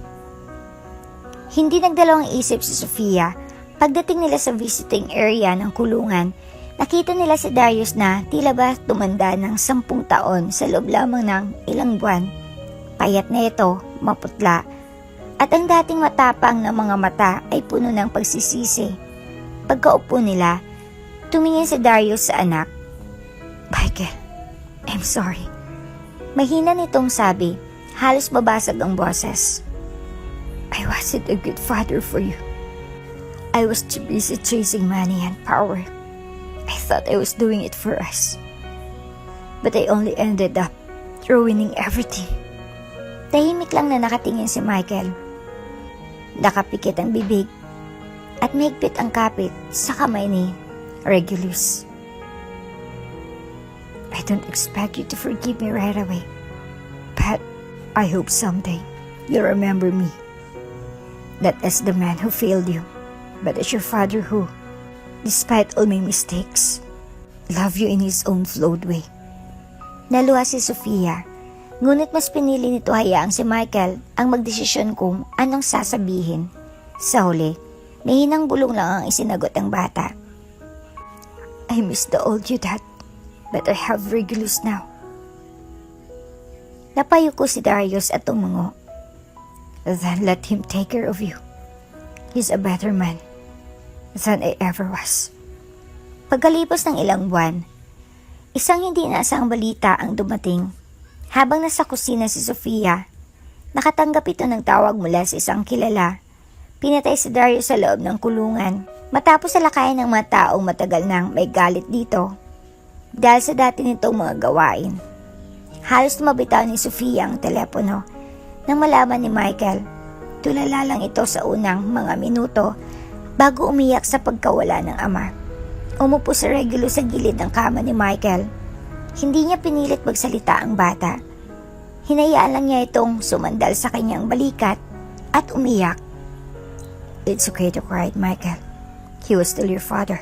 Hindi nagdalawang isip si Sofia. Pagdating nila sa visiting area ng kulungan, nakita nila si Darius na tila ba tumanda ng 10 taon sa loob lamang ng ilang buwan. Payat na ito, maputla, at ang dating matapang na mga mata ay puno ng pagsisisi. Pagkaupo nila, tumingin si Darius sa anak. "Michael, I'm sorry." Mahina nitong sabi, halos babasag ang boses. "I wasn't a good father for you. I was too busy chasing money and power. I thought I was doing it for us. But I only ended up ruining everything." Tahimik lang na nakatingin si Michael. Nakapikit ang bibig at mahigpit ang kapit sa kamay ni Regulus. "I don't expect you to forgive me right away. But I hope someday you'll remember me. Not as the man who failed you, but as your father who, despite all my mistakes, loved you in his own flawed way." Naluha si Sofia. Ngunit mas pinili nito hayaang si Michael ang magdesisyon kung anong sasabihin. Sa huli, mahinang bulong lang ang isinagot ng bata. "I miss the old you, Dad, but I have Regulus now." Napayuko si Darius at tumungo. "Then let him take care of you. He's a better man than I ever was." Pagkalipas ng ilang buwan, isang hindi inaasang balita ang dumating. Habang nasa kusina si Sofia, nakatanggap ito ng tawag mula sa isang kilala. Pinatay si Darius sa loob ng kulungan matapos salakayin ng mga taong matagal nang may galit dito dahil sa dati nitong mga gawain. Halos mabitaw ni Sofia ang telepono nang malaman ni Michael. Tulala lang ito sa unang mga minuto bago umiyak sa pagkawala ng ama. Umupo si Regulus sa gilid ng kama ni Michael. Hindi niya pinilit magsalita ang bata. Hinayaan lang niya itong sumandal sa kanyang balikat at umiyak. "It's okay to cry, Michael. He was still your father."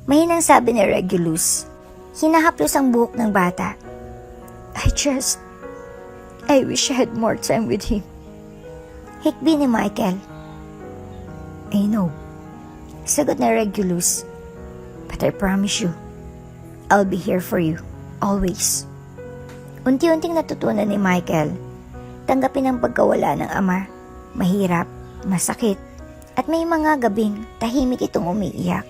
Mahinang sabi ni Regulus. Hinahaplos ang buhok ng bata. I wish I had more time with him." Hikbi ni Michael. "I know," sagot ni Regulus. "But I promise you, I'll be here for you, always." Unti-unting natutunan ni Michael. Tanggapin ang pagkawala ng ama. Mahirap, masakit, at may mga gabing tahimik itong umiiyak.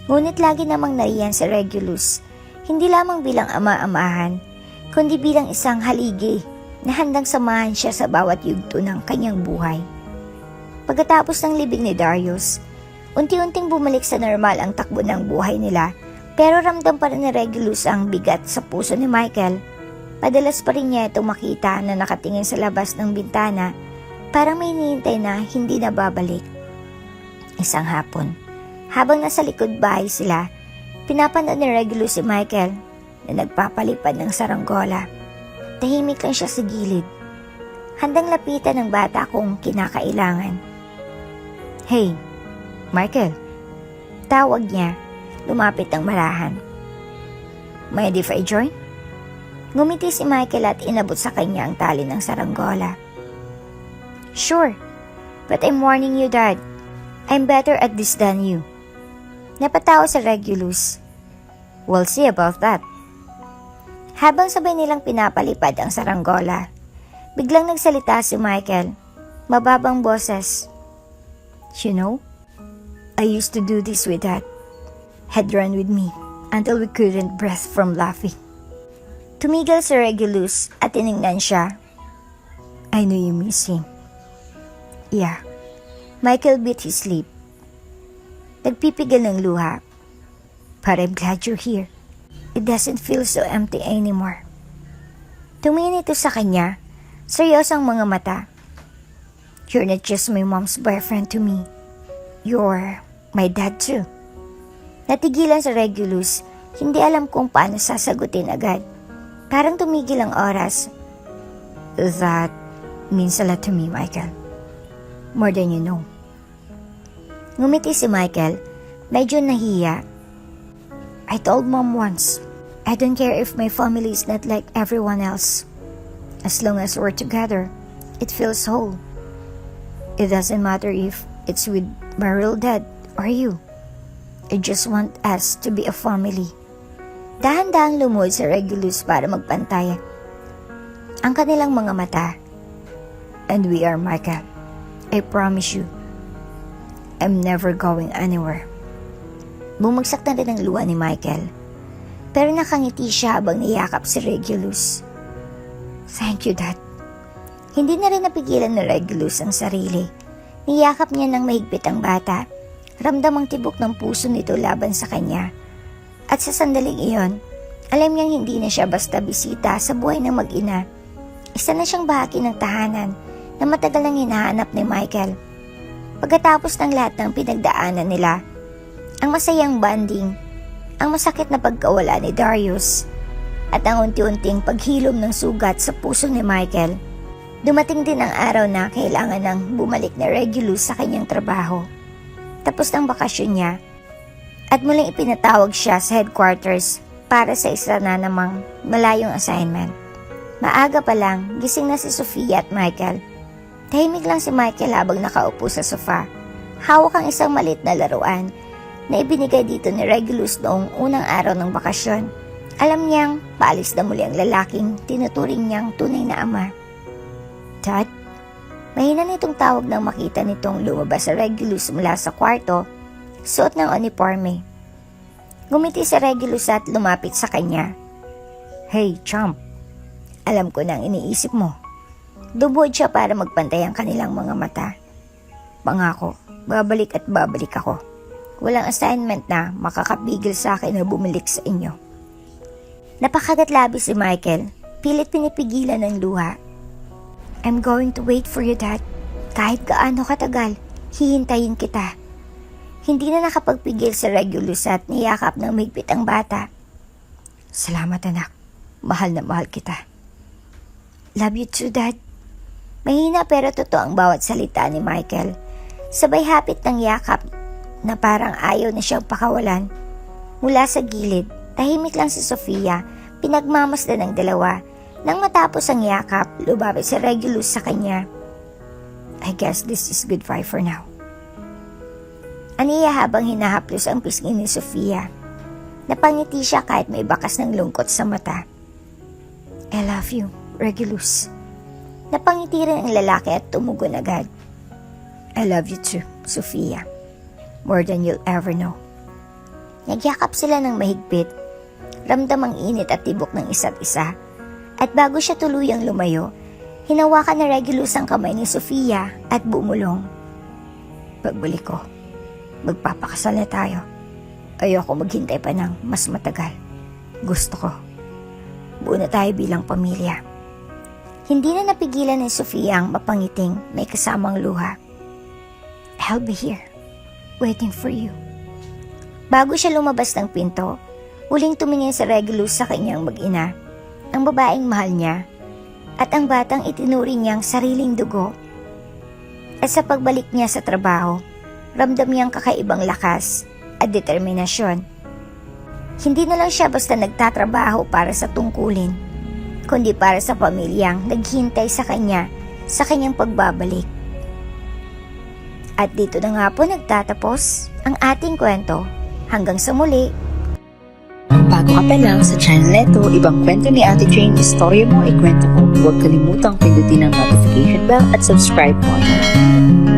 Ngunit lagi namang nariyan si Regulus, hindi lamang bilang ama-amahan, kundi bilang isang haligi na handang samahan siya sa bawat yugto ng kanyang buhay. Pagkatapos ng libing ni Darius, unti-unting bumalik sa normal ang takbo ng buhay nila. Pero ramdam pa rin ni Regulus ang bigat sa puso ni Michael. Padalas pa rin niya itong makita na nakatingin sa labas ng bintana, parang may hinihintay na hindi na babalik. Isang hapon, habang nasa likod bahay sila, pinapanood ni Regulus si Michael na nagpapalipad ng saranggola. Tahimik lang siya sa gilid. Handang lapitan ng bata kung kinakailangan. "Hey, Michael," tawag niya. Lumapit ang marahan. "Mind if I join?" Ngumiti si Michael at inabot sa kanya ang tali ng saranggola. "Sure, but I'm warning you, Dad. I'm better at this than you." Napatawa si Regulus. We'll see about that. Habang sabay nilang pinapalipad ang saranggola, biglang nagsalita si Michael. Mababang boses. You know, I used to do this with Dad. He'd run with me until we couldn't breathe from laughing. Tumigil si Regulus at tiningnan siya. I know you miss him. Yeah. Michael bit his lip. Nagpipigil ng luha. But I'm glad you're here. It doesn't feel so empty anymore. Tumingin ito sa kanya, seryosang mga mata. You're not just my mom's boyfriend to me. You're my dad too. Natigilan sa Regulus, hindi alam kung paano sasagutin agad. Parang tumigil ang oras. That means a lot to me, Michael. More than you know. Ngumiti si Michael, medyo nahiya. I told Mom once, I don't care if my family is not like everyone else. As long as we're together, it feels whole. It doesn't matter if it's with my real dad or you. I just want us to be a family. Dahan-dahang lumuhod si Regulus para magpantay ang kanilang mga mata. And we are, Michael. I promise you, I'm never going anywhere. Bumagsak na rin ang luha ni Michael, pero nakangiti siya habang niyakap si Regulus. Thank you, Dad. Hindi na rin napigilan ni Regulus ang sarili. Niyakap niya ng mahigpit ang bata. Ramdam ang tibok ng puso nito laban sa kanya. At sa sandaling iyon, alam niyang hindi na siya basta bisita sa buhay ng mag-ina. Isa na siyang bahagi ng tahanan na matagal nang hinahanap ni Michael. Pagkatapos ng lahat ng pinagdaanan nila, ang masayang bonding, ang masakit na pagkawala ni Darius, at ang unti-unting paghilom ng sugat sa puso ni Michael, dumating din ang araw na kailangan nang bumalik na Regulus sa kanyang trabaho. Tapos ng bakasyon niya, at muling ipinatawag siya sa headquarters para sa isa na namang malayong assignment. Maaga pa lang, gising na si Sofia at Michael. Tahimik lang si Michael habang nakaupo sa sofa. Hawak ang isang maliit na laruan na ibinigay dito ni Regulus noong unang araw ng bakasyon. Alam niyang paalis na muli ang lalaking tinuturing niyang tunay na ama. Dad, mahina nitong tawag nang makita nitong lumabas sa Regulus mula sa kwarto, suot ng uniforme. Gumiti si Regulus at lumapit sa kanya. Hey, chump. Alam ko na ang iniisip mo. Dumuhod siya para magpantay ang kanilang mga mata. Pangako, babalik at babalik ako. Walang assignment na makakapigil sa akin na bumalik sa inyo. Napakagat-labi si Michael, pilit pinipigilan ng luha. I'm going to wait for you, Dad. Kahit gaano katagal, hihintayin kita. Hindi na nakapagpigil si Regulus at niyakap ng mahigpit ang bata. Salamat, anak. Mahal na mahal kita. Love you too, Dad. Mahina pero totoo ang bawat salita ni Michael. Sabay hapit ng yakap na parang ayaw na siyang pakawalan. Mula sa gilid, tahimik lang si Sofia, pinagmamasdan ng dalawa. Nang matapos ang yakap, lumapit si Regulus sa kanya. I guess this is goodbye for now. Aniya habang hinahaplos ang pisngi ni Sofia. Napangiti siya kahit may bakas ng lungkot sa mata. I love you, Regulus. Napangiti rin ang lalaki at tumugon agad. I love you too, Sofia. More than you'll ever know. Nagyakap sila ng mahigpit. Ramdam ang init at tibok ng isa't isa. At bago siya tuluyang lumayo, hinawakan na Regulus ang kamay ni Sofia at bumulong. Pagbalik ko, magpapakasal na tayo. Ayoko maghintay pa ng mas matagal. Gusto ko, buo na tayo bilang pamilya. Hindi na napigilan ni Sofia ang mapangiting may kasamang luha. I'll be here, waiting for you. Bago siya lumabas ng pinto, huling tumingin si Regulus sa kanyang mag-ina, ang babaeng mahal niya, at ang batang itinuring niyang sariling dugo. At sa pagbalik niya sa trabaho, ramdam niyang kakaibang lakas at determinasyon. Hindi na lang siya basta nagtatrabaho para sa tungkulin, kundi para sa pamilyang naghintay sa kanya sa kanyang pagbabalik. At dito na nga po nagtatapos ang ating kwento. Hanggang sa muli! Kung bago ka pa lang sa channel neto, ibang kwento ni Ate Jane, istorya mo, ikwento ko. Huwag kalimutang pindutin ang notification bell at subscribe button.